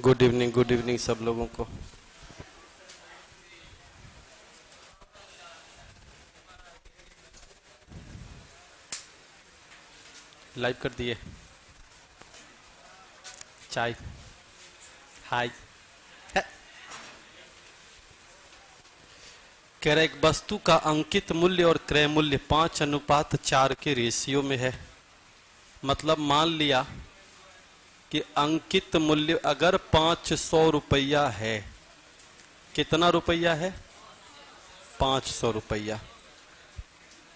Good evening सब लोगों को। लाइव कर दिए। चाय हाय। कह रहा एक वस्तु का अंकित मूल्य और क्रय मूल्य 5:4 के रेशियो में है। मतलब मान लिया कि अंकित मूल्य अगर 500 रुपया है, कितना रुपया है? 500 रुपया।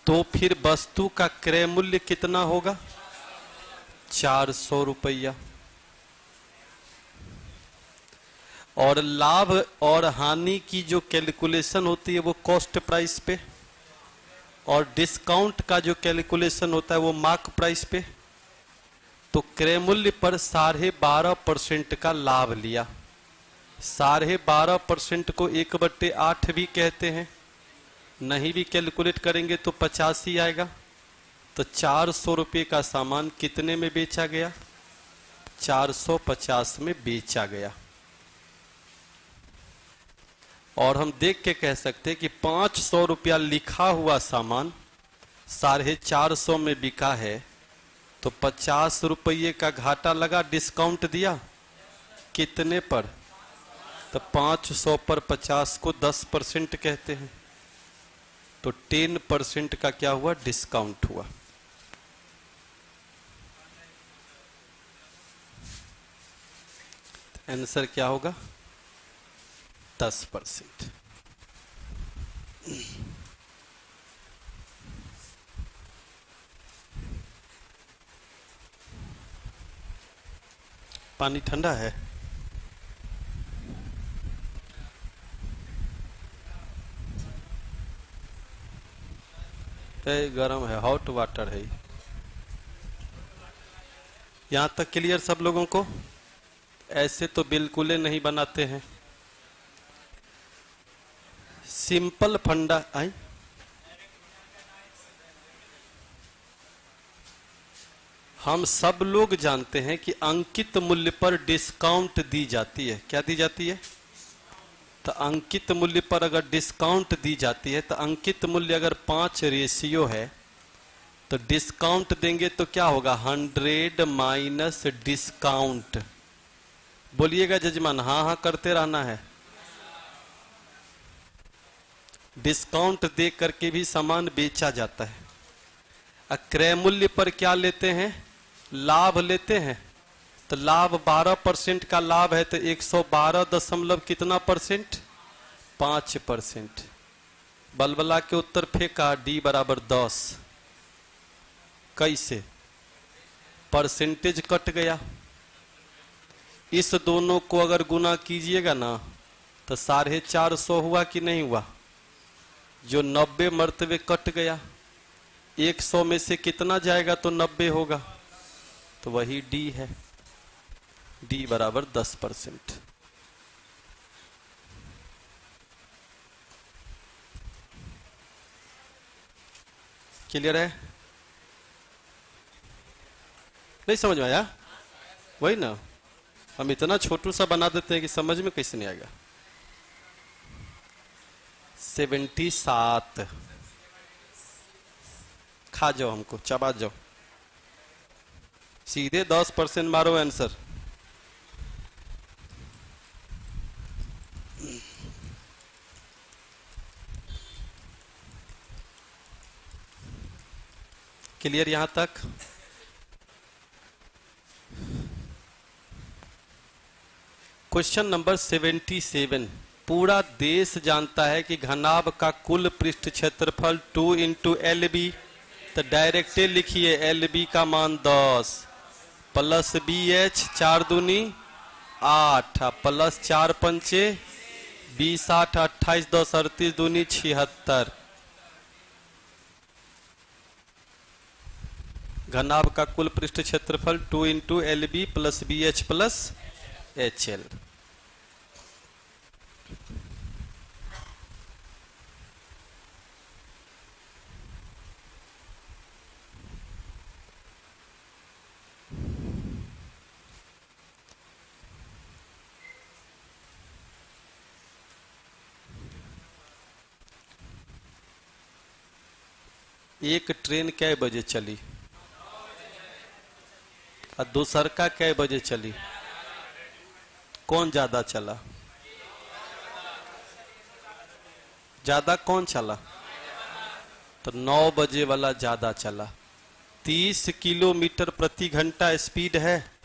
तो फिर वस्तु का क्रय मूल्य कितना होगा? 400 रुपया। और लाभ और हानि की जो कैलकुलेशन होती है वो कॉस्ट प्राइस पे, और डिस्काउंट का जो कैलकुलेशन होता है वो मार्क प्राइस पे। तो क्रय मूल्य पर 12.5% का लाभ लिया। 12.5% को 1/8 भी कहते हैं। नहीं भी कैलकुलेट करेंगे तो 50 ही आएगा। तो 400 रुपये का सामान कितने में बेचा गया? 450 में बेचा गया। और हम देख के कह सकते हैं कि 500 रुपया लिखा हुआ सामान 450 में बिका है, तो 50 रुपये का घाटा लगा। डिस्काउंट दिया कितने पर? तो 500 पर 50 को 10% कहते हैं। तो 10% का क्या हुआ? डिस्काउंट हुआ। आंसर क्या होगा? 10%। पानी ठंडा है? गरम है, हॉट वाटर है। यहां तक क्लियर सब लोगों को? ऐसे तो बिल्कुल नहीं बनाते हैं। सिंपल फंडा आई। हम सब लोग जानते हैं कि अंकित मूल्य पर डिस्काउंट दी जाती है। क्या दी जाती है? तो अंकित मूल्य पर अगर डिस्काउंट दी जाती है, तो अंकित मूल्य अगर 5 रेशियो है तो डिस्काउंट देंगे तो क्या होगा? 100 माइनस डिस्काउंट। बोलिएगा जजमान, हाँ हाँ करते रहना है। डिस्काउंट दे करके भी सामान बेचा जाता है। क्रय मूल्य पर क्या लेते हैं? लाभ लेते हैं। तो लाभ 12% का लाभ है, तो 112 दशमलव कितना परसेंट? 5%। बलबला के उत्तर फेंका, डी बराबर 10। कैसे? परसेंटेज कट गया। इस दोनों को अगर गुना कीजिएगा ना तो 450 हुआ कि नहीं हुआ? जो 90 मर्तबे कट गया, 100 में से कितना जाएगा तो 90 होगा। तो वही डी है। डी बराबर 10%। क्लियर है? नहीं समझ में आया? वही ना, हम इतना छोटू सा बना देते हैं कि समझ में कैसे नहीं आएगा। 77। खा जाओ, हमको चबा जाओ। सीधे 10% मारो आंसर। क्लियर यहां तक? Question number 77। पूरा देश जानता है कि घनाभ का कुल पृष्ठ क्षेत्रफल 2 इंटू LB। तो डायरेक्टे लिखिए, LB का मान 10 प्लस BH 4 दूनी 8 प्लस 4 पंचे 20 8 28 10 38 दूनी 76। घनाभ का कुल पृष्ठ क्षेत्रफल 2 into LB plus BH plus HL। एक ट्रेन कै बजे चली और दूसर का कै बजे चली? कौन ज्यादा चला? ज्यादा कौन चला? तो 9 बजे वाला ज्यादा चला। 30 किलोमीटर प्रति घंटा स्पीड है।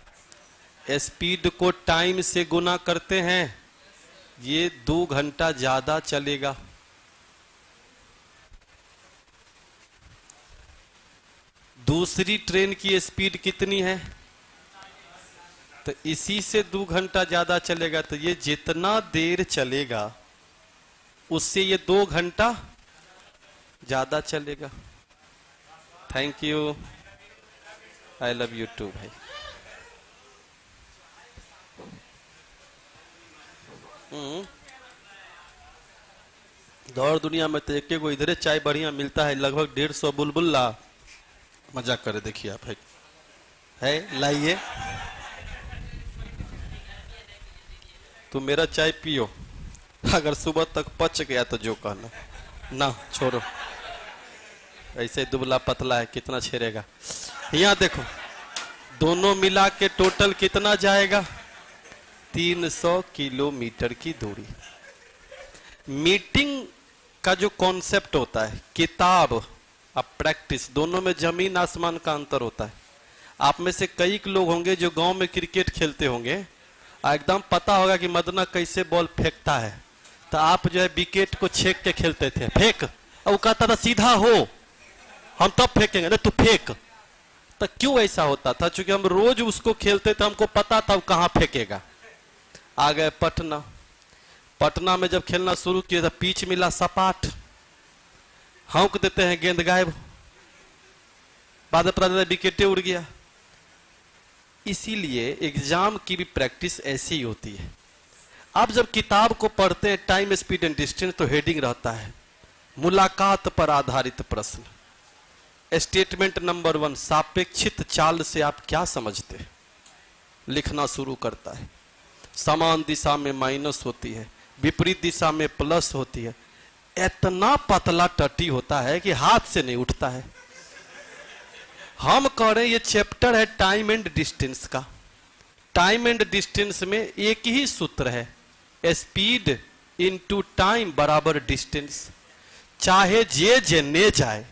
स्पीड को टाइम से गुना करते हैं, ये 2 घंटा ज्यादा चलेगा। दूसरी ट्रेन की स्पीड कितनी है? तो इसी से 2 घंटा ज्यादा चलेगा। तो ये जितना देर चलेगा उससे ये 2 घंटा ज्यादा चलेगा। Thank you, I love you too भाई। दौड़ दुनिया में तो एक इधरे चाय बढ़िया मिलता है, लगभग 150 बुलबुल्ला। मजाक करे देखिए आप, है लाइए। तो मेरा चाय पियो, अगर सुबह तक पच गया तो जो कहना, ना छोड़ो। ऐसे दुबला पतला है, कितना छेड़ेगा। यहाँ देखो, दोनों मिला के टोटल कितना जाएगा? 300 किलोमीटर की दूरी। मीटिंग का जो कॉन्सेप्ट होता है, किताब और प्रैक्टिस, दोनों में जमीन आसमान का अंतर होता है। आप में से कई लोग होंगे जो गांव में क्रिकेट खेलते होंगे, एकदम पता होगा कि मदना कैसे बॉल फेंकता है। तो आप जो है विकेट को छेक के खेलते थे, फेंक, और वो कहता था सीधा हो, हम तब फेंकेंगे। ना तू फेंक। तो क्यों ऐसा होता था? क्योंकि हम रोज उसको खेलते थे, हमको पता था वो कहाँ फेंकेगा। आ गए पटना। पटना में जब खेलना शुरू किया था, पिच मिला सपाट, हौंक देते हैं, गेंद गायब, बाद विकेटे उड़ गया। इसीलिए एग्जाम की भी प्रैक्टिस ऐसी ही होती है। आप जब किताब को पढ़ते हैं, टाइम स्पीड एंड डिस्टेंस, तो हेडिंग रहता है मुलाकात पर आधारित प्रश्न। स्टेटमेंट नंबर 1, सापेक्षित चाल से आप क्या समझते हैं? लिखना शुरू करता है। समान दिशा में माइनस होती है, विपरीत दिशा में प्लस होती है। इतना पतला टट्टी होता है कि हाथ से नहीं उठता है। हम कह रहे हैं ये चैप्टर है टाइम एंड डिस्टेंस का। टाइम एंड डिस्टेंस में एक ही सूत्र है, स्पीड इनटू टाइम बराबर डिस्टेंस। चाहे जे जेने जाए,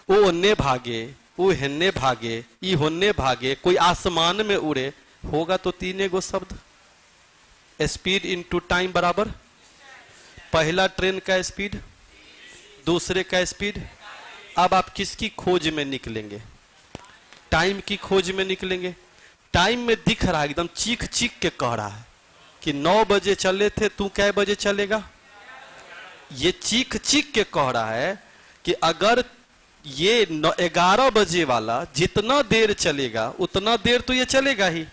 वो ओन्ने भागे, वो हेन्ने भागे, ई होन्ने भागे, कोई आसमान में उड़े, होगा तो 3 गो शब्द, स्पीड इनटू टाइम बराबर। पहला ट्रेन का स्पीड, दूसरे का स्पीड। अब आप किसकी खोज में निकलेंगे? टाइम की खोज में निकलेंगे। टाइम में दिख रहा है, एकदम चीख चीख के कह रहा है कि 9 बजे चले थे, तू कै बजे चलेगा? ये चीख चीख के कह रहा है कि अगर ये 11 बजे वाला जितना देर चलेगा उतना देर तो ये चलेगा ही,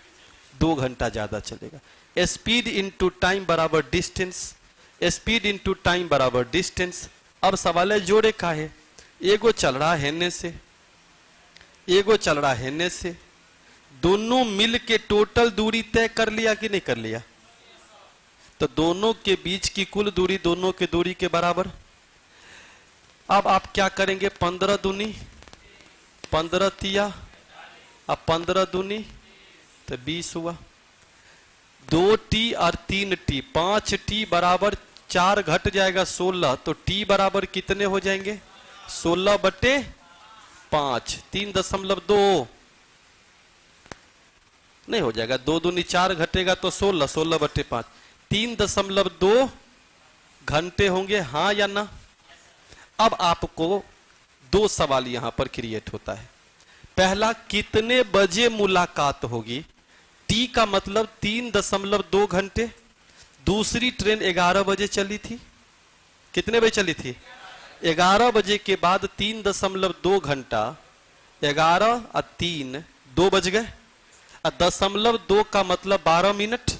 2 घंटा ज्यादा चलेगा। स्पीड इनटू टाइम बराबर डिस्टेंस, स्पीड इनटू टाइम बराबर डिस्टेंस। अब सवाल है जोड़े का है, एगो चल रहा हेने से, एगो चल रहा हेने से, दोनों मिल के टोटल दूरी तय कर लिया कि नहीं कर लिया? तो दोनों के बीच की कुल दूरी दोनों के दूरी के बराबर। अब आप क्या करेंगे? 15 दूनी 15 तिया, अब 15 दूनी तो 20 हुआ। 2t और 3t, 5t बराबर 4 घट जाएगा 16, तो t बराबर कितने हो जाएंगे? 16/5, 3.2 नहीं हो जाएगा। 2 दूनी 4 घटेगा तो 16, 16/5, 3.2 घंटे होंगे, हाँ या ना? अब आपको 2 सवाल यहां पर क्रिएट होता है। पहला, कितने बजे मुलाकात होगी? टी का मतलब 3.2 घंटे। दूसरी ट्रेन 11 बजे चली थी। कितने बजे चली थी? 11 बजे के बाद 3.2 घंटा, 11 और 3 2 बज गए, और 0.2 का मतलब 12 मिनट,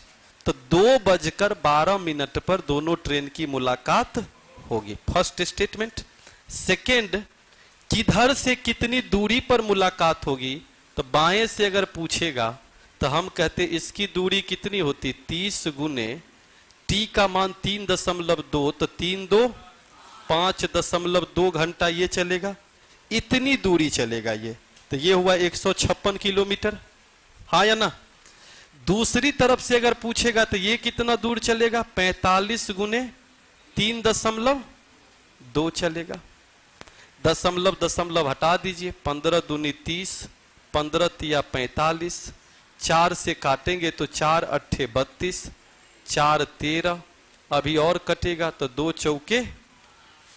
तो 2:12 पर दोनों ट्रेन की मुलाकात होगी। First statement. सेकेंड, किधर से कितनी दूरी पर मुलाकात होगी? तो बाएं से अगर पूछेगा तो हम कहते इसकी दूरी कितनी होती? 30 गुने टी का मान 3.2, तो 3 2 5.2 घंटा ये चलेगा। इतनी दूरी चलेगा ये, तो ये हुआ 156 किलोमीटर, हाँ या ना। दूसरी तरफ से अगर पूछेगा तो ये कितना दूर चलेगा, 45 गुने 3.2 चलेगा। दशमलव दशमलव हटा दीजिए, 15 दूनी 30, 15 तिया 45, 4 से काटेंगे तो 4 अट्ठे 32, 4 13, अभी और कटेगा तो 2 चौके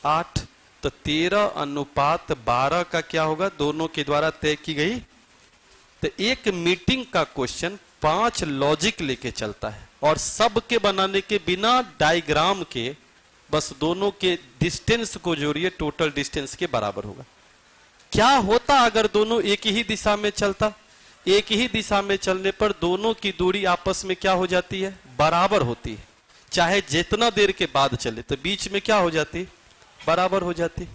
8, तो 13:12 का क्या होगा, दोनों के द्वारा तय की गई। तो एक मीटिंग का क्वेश्चन 5 लॉजिक लेके चलता है और सब के बनाने के बिना डायग्राम के, बस दोनों के डिस्टेंस को जोड़िए, टोटल डिस्टेंस के बराबर होगा। क्या होता अगर दोनों एक ही दिशा में चलता, एक ही दिशा में चलने पर दोनों की दूरी आपस में क्या हो जाती है, बराबर होती है। चाहे जितना देर के बाद चले तो बीच में क्या हो जाती, बराबर हो जाती।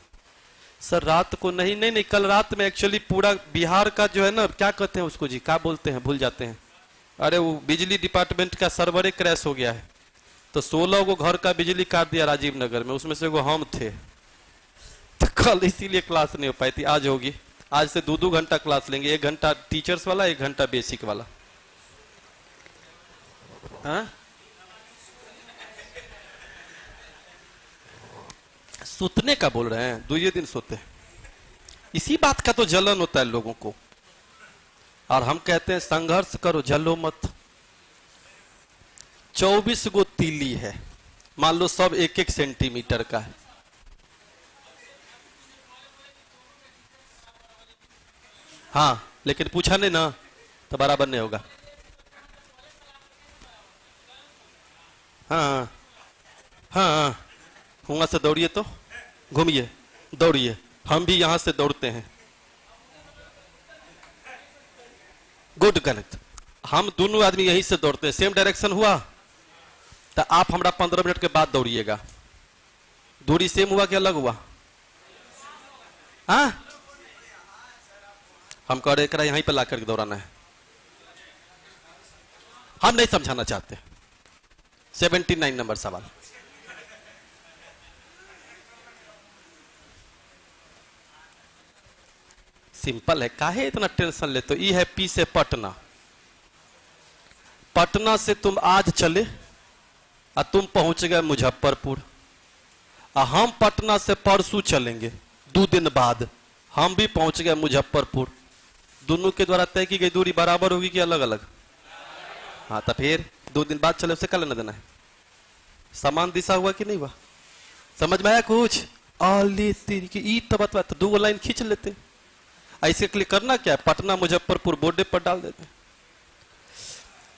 सर रात को नहीं नहीं नहीं, कल रात में एक्चुअली पूरा बिहार का जो है ना, क्या कहते हैं उसको जी, क्या बोलते हैं, भूल जाते हैं, अरे वो बिजली डिपार्टमेंट का सर्वर क्रैश हो गया है, तो 16 को घर का बिजली काट दिया राजीव नगर में, उसमें से वो हम थे, तो कल इसीलिए क्लास नहीं हो पाई थी। आज होगी, आज से 2-2 घंटा क्लास लेंगे, 1 घंटा टीचर्स वाला, 1 घंटा बेसिक वाला। हाँ सुतने का बोल रहे हैं, 2 दिन सोते हैं, इसी बात का तो जलन होता है लोगों को। और हम कहते हैं संघर्ष करो जलो मत। 24 गो तीली है, मान लो सब 1-1 सेंटीमीटर का है, हाँ लेकिन पूछा नहीं ना तो बराबर नहीं होगा। हाँ हाँ हाँ, वहां से दौड़िए तो घूमिए, दौड़िए, हम भी यहां से दौड़ते हैं, गुड कनेक्ट, हम दोनों आदमी यहीं से दौड़ते हैं, सेम डायरेक्शन हुआ, तो आप हमारा 15 मिनट के बाद दौड़िएगा, दूरी सेम हुआ कि अलग हुआ, हाँ हम कह रहे यहीं पर ला करके दौड़ाना है, हम नहीं समझाना चाहते। 79 नंबर सवाल, सिंपल है, काहे इतना टेंशन ले, तो ई है पी से पटना, पटना से तुम आज चले और तुम पहुंच गए मुजफ्फरपुर, और हम पटना से परसों चलेंगे, 2 दिन बाद हम भी पहुंच गए मुजफ्फरपुर, दोनों के द्वारा तय की गई दूरी बराबर होगी कि अलग अलग, हाँ तो फिर 2 दिन बाद चले, उसे क्या लेना देना है, समान दिशा हुआ कि नहीं हुआ, समझ में आया कुछ, आली तेरी की ई तब तो 2 लाइन खींच लेते, ऐसे क्लिक करना क्या है, पटना मुजफ्फरपुर बोर्डे पर डाल देते।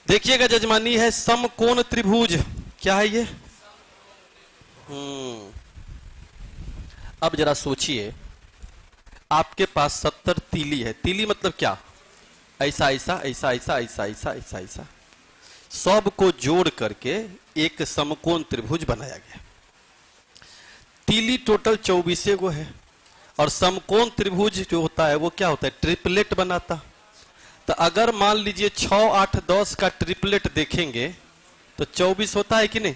देखिएगा जजमानी है समकोण त्रिभुज, क्या है ये, अब जरा सोचिए, आपके पास 70 तीली है, तीली मतलब क्या, ऐसा ऐसा ऐसा ऐसा ऐसा ऐसा ऐसा ऐसा, सब को जोड़ करके एक समकोण त्रिभुज बनाया गया। तीली टोटल 24 गो है, और समकोण त्रिभुज जो होता है वो क्या होता है, ट्रिपलेट बनाता। तो अगर मान लीजिए 6, 8, 10 का ट्रिपलेट देखेंगे तो 24 होता है कि नहीं,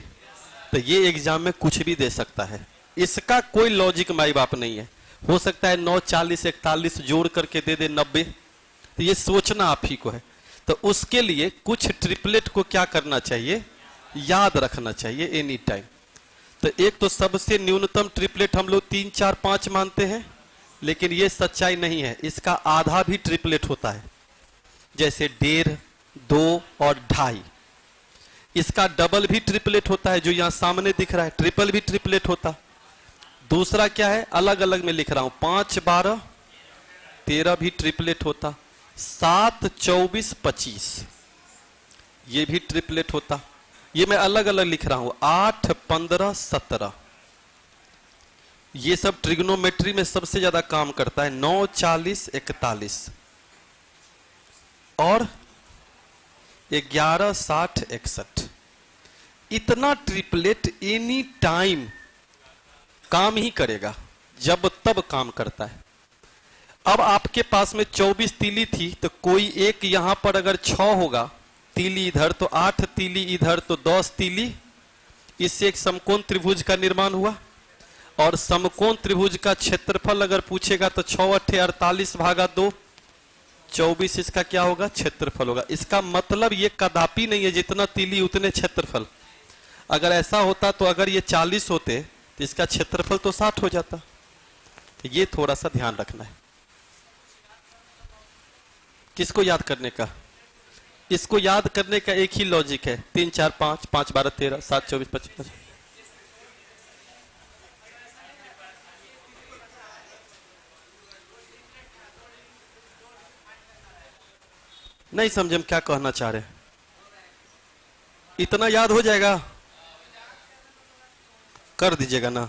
तो ये एग्जाम में कुछ भी दे सकता है, इसका कोई लॉजिक माई बाप नहीं है, हो सकता है 9, 40, 41 जोड़ करके दे दे 90, तो ये सोचना आप ही को है। तो उसके लिए कुछ ट्रिपलेट को क्या करना चाहिए, याद रखना चाहिए एनी टाइम। तो एक तो सबसे न्यूनतम ट्रिपलेट हम लोग 3, 4, 5 मानते हैं, लेकिन ये सच्चाई नहीं है, इसका आधा भी ट्रिपलेट होता है, जैसे 1.5, 2 और 2.5, इसका डबल भी ट्रिपलेट होता है, जो यहां सामने दिख रहा है ट्रिपल भी ट्रिपलेट होता। दूसरा क्या है, अलग अलग में लिख रहा हूं, 5, 12, 13 भी ट्रिपलेट होता, 7, 24, 25 ये भी ट्रिपलेट होता, ये मैं अलग अलग लिख रहा हूं, 8, 15, 17 ये सब ट्रिग्नोमेट्री में सबसे ज्यादा काम करता है, 9, 40, 41 और 11, 60, 61, इतना ट्रिपलेट एनी टाइम काम ही करेगा, जब तब काम करता है। अब आपके पास में 24 तीली थी, तो कोई एक यहां पर अगर 6 होगा, तीली इधर तो 8 तीली इधर तो 10 तीली, इससे एक समकोण त्रिभुज का निर्माण हुआ। और समकोण त्रिभुज का क्षेत्रफल अगर पूछेगा तो 6 अट्ठे 48 भागा 2 24 इसका क्या होगा क्षेत्रफल होगा। इसका मतलब ये कदापि नहीं है जितना तीली उतने क्षेत्रफल। अगर ऐसा होता तो अगर ये 40 होते तो इसका क्षेत्रफल तो 60 हो जाता। तो ये थोड़ा सा ध्यान रखना है। किसको याद करने का? इसको याद करने का एक ही लॉजिक है, 3 4 5 5 12 13 7 24 25। नहीं समझे हम क्या कहना चाह रहे हैं? इतना याद हो जाएगा? कर दीजिएगा ना,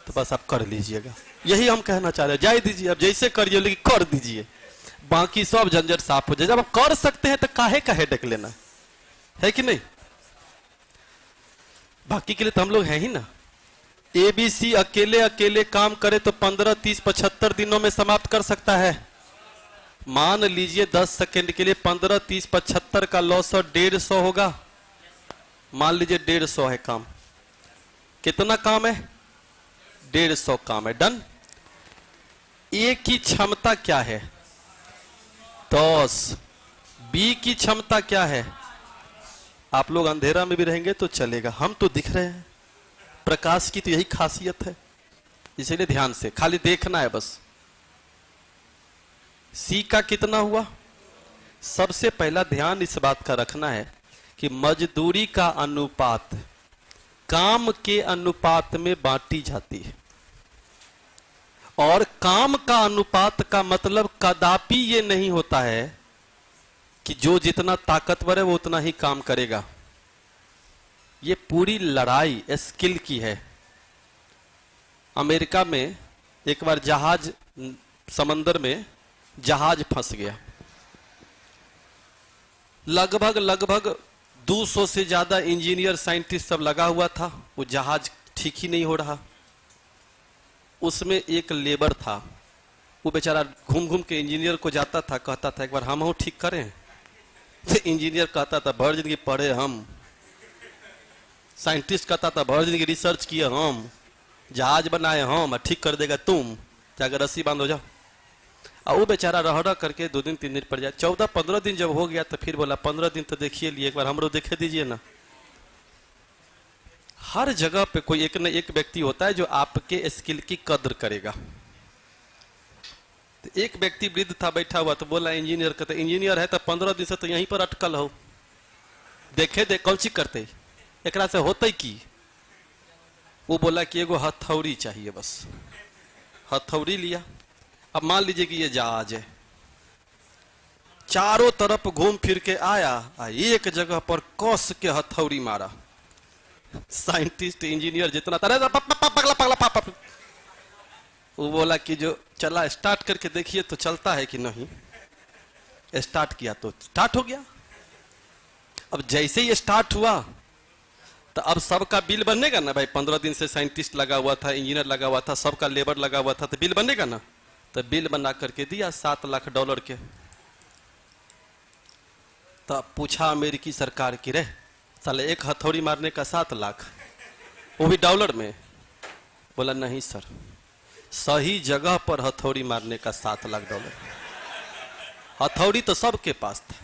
तो बस आप कर लीजिएगा, यही हम कहना चाह रहे हैं। जाए दीजिए, अब जैसे करिए लेकिन कर दीजिए, बाकी सब झंझट साफ हो जाए। जब आप कर सकते हैं तो काहे का हेडेक लेना है कि नहीं? बाकी के लिए तो हम लोग हैं ही ना। एबीसी अकेले अकेले काम करे तो 15 30 75 दिनों में समाप्त कर सकता है। मान लीजिए 10 सेकंड के लिए 15 30 75 का लॉस और 150 होगा। मान लीजिए 150 है काम। कितना काम है? 150 काम है। डन। ए की क्षमता क्या है? 10। बी की क्षमता क्या है? आप लोग अंधेरा में भी रहेंगे तो चलेगा, हम तो दिख रहे हैं। प्रकाश की तो यही खासियत है, इसलिए ध्यान से खाली देखना है बस। सी का कितना हुआ? सबसे पहला ध्यान इस बात का रखना है कि मजदूरी का अनुपात काम के अनुपात में बांटी जाती है, और काम का अनुपात का मतलब कदापि ये नहीं होता है कि जो जितना ताकतवर है वो उतना ही काम करेगा। ये पूरी लड़ाई स्किल की है। अमेरिका में एक बार जहाज, समंदर में जहाज फंस गया। लगभग 200 से ज्यादा इंजीनियर साइंटिस्ट सब लगा हुआ था। वो जहाज ठीक ही नहीं हो रहा। उसमें एक लेबर था, वो बेचारा घूम घूम के इंजीनियर को जाता था, कहता था एक बार हम ठीक करें। तो इंजीनियर कहता था भर जिंदगी पढ़े हम, साइंटिस्ट कहता था भर जिंदगी रिसर्च किए हम, जहाज बनाए हम, ठीक कर देगा तुम, जाकर रस्सी बांध हो जाओ। और वो बेचारा रह करके 2 दिन 3 दिन पड़ जाए। 14-15 दिन जब हो गया तो फिर बोला 15 दिन तो देखिए लिए, एक बार हमरो देखे दीजिए ना। हर जगह पे कोई एक न एक व्यक्ति होता है जो आपके स्किल की कद्र करेगा। तो एक व्यक्ति वृद्ध था बैठा हुआ, तो बोला इंजीनियर, कहते इंजीनियर है तो 15 दिन से तो यहीं पर अटकल हो, देखे दे कौन सी करते, एकरा से होते की? वो बोला कि एगो हथौड़ी चाहिए बस। हथौड़ी लिया। अब मान लीजिए कि ये जहाज है, चारों तरफ घूम फिर के आया, एक जगह पर कस के हथौड़ी मारा। साइंटिस्ट इंजीनियर जितना था, पगला पगला पापा, वो बोला कि जो चला स्टार्ट करके देखिए तो चलता है कि नहीं। स्टार्ट किया तो स्टार्ट हो गया। अब जैसे ही स्टार्ट हुआ तो अब सबका बिल बनेगा ना भाई। 15 दिन से साइंटिस्ट लगा हुआ था, इंजीनियर लगा हुआ था, सबका लेबर लगा हुआ था, तो बिल बनेगा ना। तो बिल बना करके दिया $7 लाख के। तो पूछा अमेरिकी सरकार की, रे साले एक हथौड़ी मारने का 7 लाख, वो भी डॉलर में? बोला नहीं सर, सही जगह पर हथौड़ी मारने का $7 लाख। हथौड़ी तो सबके पास था।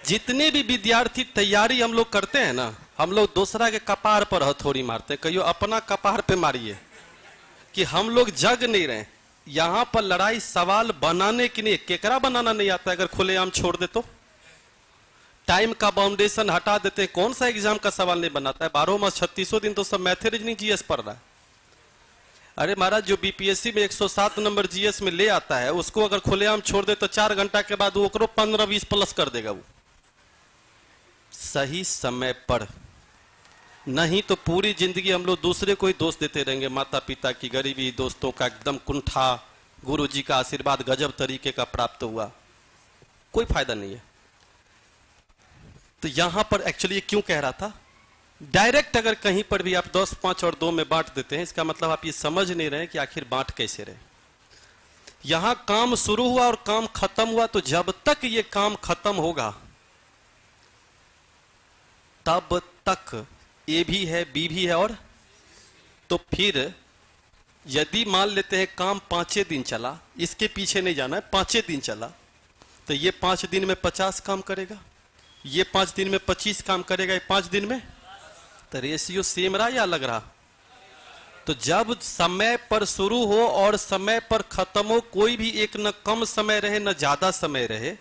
जितने भी विद्यार्थी तैयारी हम लोग करते हैं ना, हम लोग दूसरा के कपार पर हथौड़ी मारते हैं। कहियो अपना कपार पे मारिए कि हम लोग जग नहीं रहे। यहां पर लड़ाई सवाल बनाने की नहीं, केकरा बनाना नहीं आता है। अगर खुलेआम छोड़ दे तो टाइम का बाउंडेशन हटा देते हैं, कौन सा एग्जाम का सवाल नहीं बनाता है? 12 मास 36 दिन तो सब मैथ रीजनिंग जीएस पढ़ रहा है। अरे महाराज, जो बीपीएससी में 107 नंबर जीएस में ले आता है, उसको अगर खुलेआम छोड़ दे तो 4 घंटा के बाद वो 15-20 प्लस कर देगा। वो सही समय पर नहीं तो पूरी जिंदगी हम लोग दूसरे को ही दोष देते रहेंगे। माता पिता की गरीबी, दोस्तों का एकदम कुंठा, गुरुजी का आशीर्वाद गजब तरीके का प्राप्त हुआ, कोई फायदा नहीं है। तो यहां पर एक्चुअली क्यों कह रहा था, डायरेक्ट अगर कहीं पर भी आप 10, 5 और 2 में बांट देते हैं, इसका मतलब आप ये समझ नहीं रहे कि आखिर बांट कैसे रहे। यहां काम शुरू हुआ और काम खत्म हुआ, तो जब तक ये काम खत्म होगा तब तक ए भी है, बी भी है और तो फिर यदि मान लेते हैं काम 5 दिन चला, इसके पीछे नहीं जाना है, 5 दिन चला, तो ये 5 दिन में 50 काम करेगा, ये 5 दिन में 25 काम करेगा, ये 5 दिन में, तो रेशियो सेम रहा या अलग रहा? तो जब समय पर शुरू हो और समय पर खत्म हो, कोई भी एक न कम समय रहे न ज्यादा समय रहे,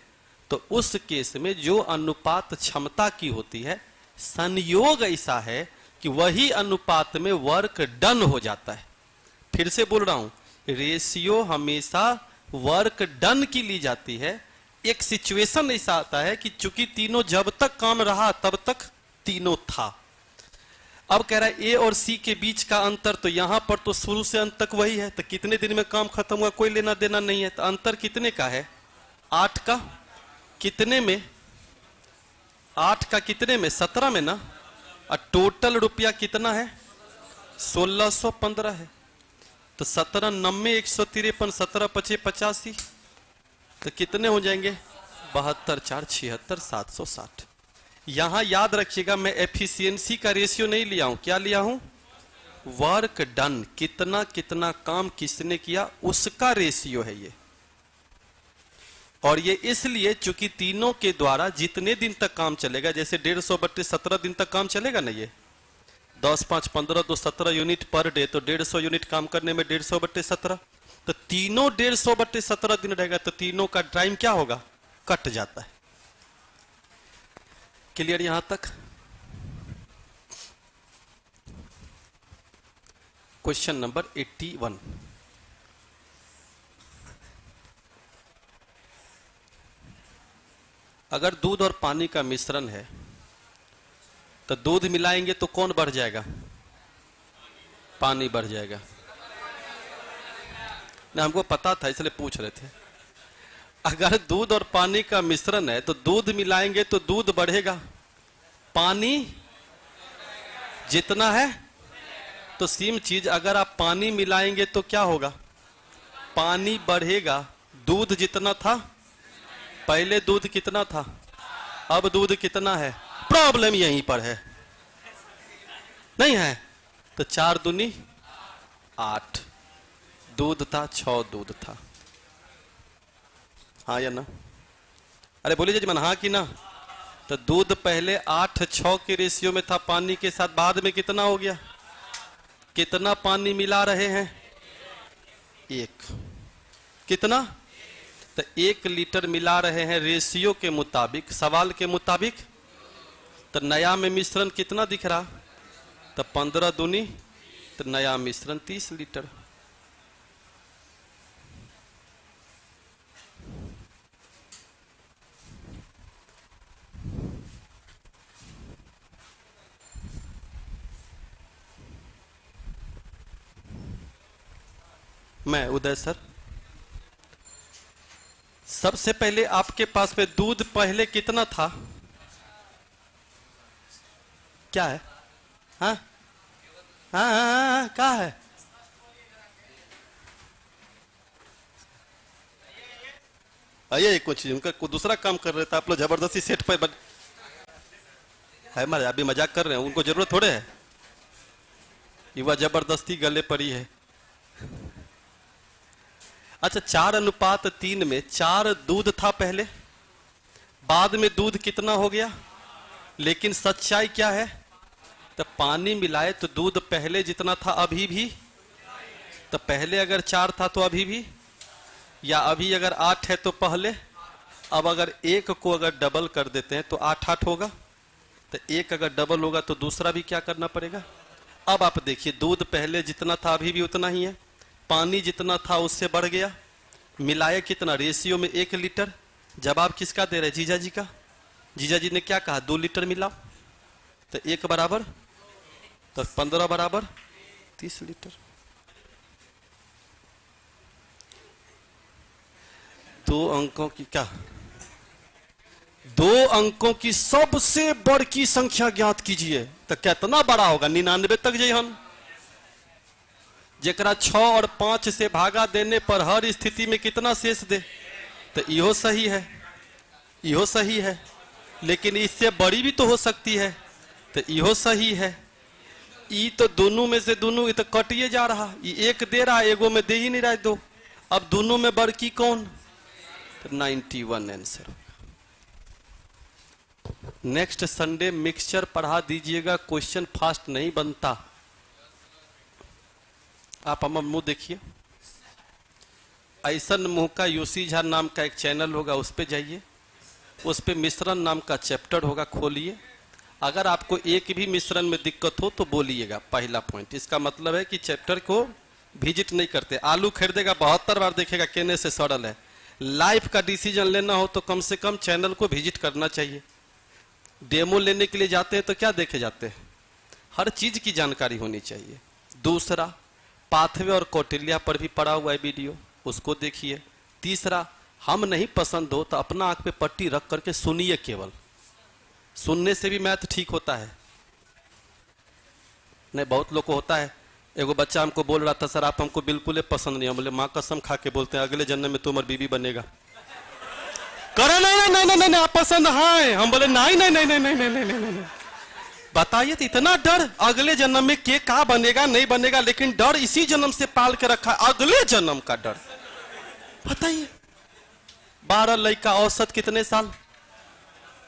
तो उस केस में जो अनुपात क्षमता की होती है, संयोग ऐसा है कि वही अनुपात में वर्क डन हो जाता है। फिर से बोल रहा हूं, रेशियो हमेशा वर्क डन की ली जाती है। एक सिचुएशन ऐसा आता है कि चूंकि तीनों जब तक काम रहा तब तक तीनों था। अब कह रहा है ए और सी के बीच का अंतर, तो यहां पर तो शुरू से अंत तक वही है, तो कितने दिन में काम खत्म हुआ कोई लेना देना नहीं है। तो अंतर कितने का है? 8 का। कितने में? 8 का कितने में? 17 में ना। और टोटल रुपया कितना है? 1615 है। तो 17 90 153 17 5 85, तो कितने हो जाएंगे? 72 4 76 760। यहां याद रखिएगा, मैं एफिशिएंसी का रेशियो नहीं लिया हूं। क्या लिया हूं? वर्क डन, कितना कितना काम किसने किया उसका रेशियो है ये। और ये इसलिए चूंकि तीनों के द्वारा जितने दिन तक काम चलेगा, जैसे 150 17 दिन तक काम चलेगा ना, ये 10 5 15 2 17 यूनिट पर डे, तो 150 यूनिट काम करने में 150/17, तो तीनों 150/17 दिन रहेगा, तो तीनों का टाइम क्या होगा? कट जाता है। क्लियर यहां तक? Question number 81। अगर दूध और पानी का मिश्रण है तो दूध मिलाएंगे तो कौन बढ़ जाएगा? पानी बढ़ जाएगा ना। हमको पता था इसलिए पूछ रहे थे। अगर दूध और पानी का मिश्रण है तो दूध मिलाएंगे तो दूध बढ़ेगा, पानी जितना है तो सेम चीज अगर आप पानी मिलाएंगे तो क्या होगा? पानी बढ़ेगा। दूध जितना था पहले, दूध कितना था, अब दूध कितना है? प्रॉब्लम यहीं पर है, नहीं है? तो 4 दूनी 8 दूध था, 6 दूध था। हाँ या ना? अरे बोलिए जजमान, हाँ कि ना? तो दूध पहले 8:6 के रेशियो में था पानी के साथ, बाद में कितना हो गया? कितना पानी मिला रहे हैं? 1। कितना? तो 1 लीटर मिला रहे हैं रेशियो के मुताबिक, सवाल के मुताबिक। तो नया में मिश्रण कितना दिख रहा? तो 15 दूनी, तो नया मिश्रण 30 लीटर। मैं उदय सर। सबसे पहले आपके पास में दूध पहले कितना था? क्या है? हाँ हाँ हाँ, क्या है? आइए, कुछ उनका दूसरा काम कर रहे थे, आप लोग जबरदस्ती सेट पे है। मारे अभी मजाक कर रहे हैं, उनको जरूरत थोड़े है, युवा जबरदस्ती गले पड़ी है। अच्छा, 4:3 में 4 दूध था पहले, बाद में दूध कितना हो गया? लेकिन सच्चाई क्या है? तो पानी मिलाए तो दूध पहले जितना था अभी भी, तो पहले अगर 4 था तो अभी भी, या अभी अगर 8 है तो पहले। अब अगर 1 को अगर डबल कर देते हैं तो 8 होगा, तो 1 अगर डबल होगा तो दूसरा भी क्या करना पड़ेगा? अब आप देखिए, दूध पहले जितना था अभी भी उतना ही है, पानी जितना था उससे बढ़ गया, मिलाया कितना? रेशियो में 1 लीटर। जवाब किसका दे रहे? जीजा जी का। जीजा जी ने क्या कहा? 2 लीटर मिलाओ, तो 1 बराबर, तो 15 बराबर 30 लीटर। 2 अंकों की क्या? 2 अंकों की सबसे बड़ी संख्या ज्ञात कीजिए, तो कितना बड़ा होगा? 99 तक जाइए हम। जेकरा 6 और 5 से भागा देने पर हर स्थिति में कितना शेष दे? तो इहो सही है, इहो सही है, लेकिन इससे बड़ी भी तो हो सकती है, तो इहो सही है। ई तो दोनों में से दोनों, ये तो कटिए जा रहा, ये एक दे रहा, एगो में दे ही नहीं रहा है दो। अब दोनों में बड़की कौन? तो 91 आंसर। नेक्स्ट संडे मिक्सचर पढ़ा दीजिएगा, क्वेश्चन फास्ट नहीं बनता। आप हम मुंह देखिए, ऐसन मुंह का यूसी झा नाम का एक चैनल होगा, उस पे जाइए, उस पे मिश्रण नाम का चैप्टर होगा, खोलिए। अगर आपको एक भी मिश्रण में दिक्कत हो तो बोलिएगा। पहला पॉइंट, इसका मतलब है कि चैप्टर को विजिट नहीं करते। आलू खरीदेगा 72 बार देखेगा कहने से सरल है। लाइफ का डिसीजन लेना हो तो कम से कम चैनल को विजिट करना चाहिए। डेमो लेने के लिए जाते हैं तो क्या देखे जाते हैं? हर चीज की जानकारी होनी चाहिए। दूसरा, पाथवे और कौटिल्य पर भी पड़ा हुआ है वीडियो, उसको देखिए। तीसरा, हम नहीं पसंद हो तो अपना आंख पे पट्टी रख करके सुनिए, केवल सुनने से भी मैथ ठीक होता है। नहीं, बहुत लोग को होता है। एगो बच्चा हमको बोल रहा था, सर आप हमको बिल्कुल पसंद नहीं। हम बोले माँ कसम खा के बोलते हैं अगले जन्म में तुम्हारी बीवी बनेगा। करे नहीं नहीं नहीं नहीं, नहीं आप पसंद हैं। हम बोले नहीं नहीं नहीं नहीं नहीं नहीं नहीं नहीं। बताइए तो इतना डर, अगले जन्म में के का बनेगा नहीं बनेगा, लेकिन डर इसी जन्म से पाल के रखा है, अगले जन्म का डर। बताइए 12 लड़का औसत कितने साल?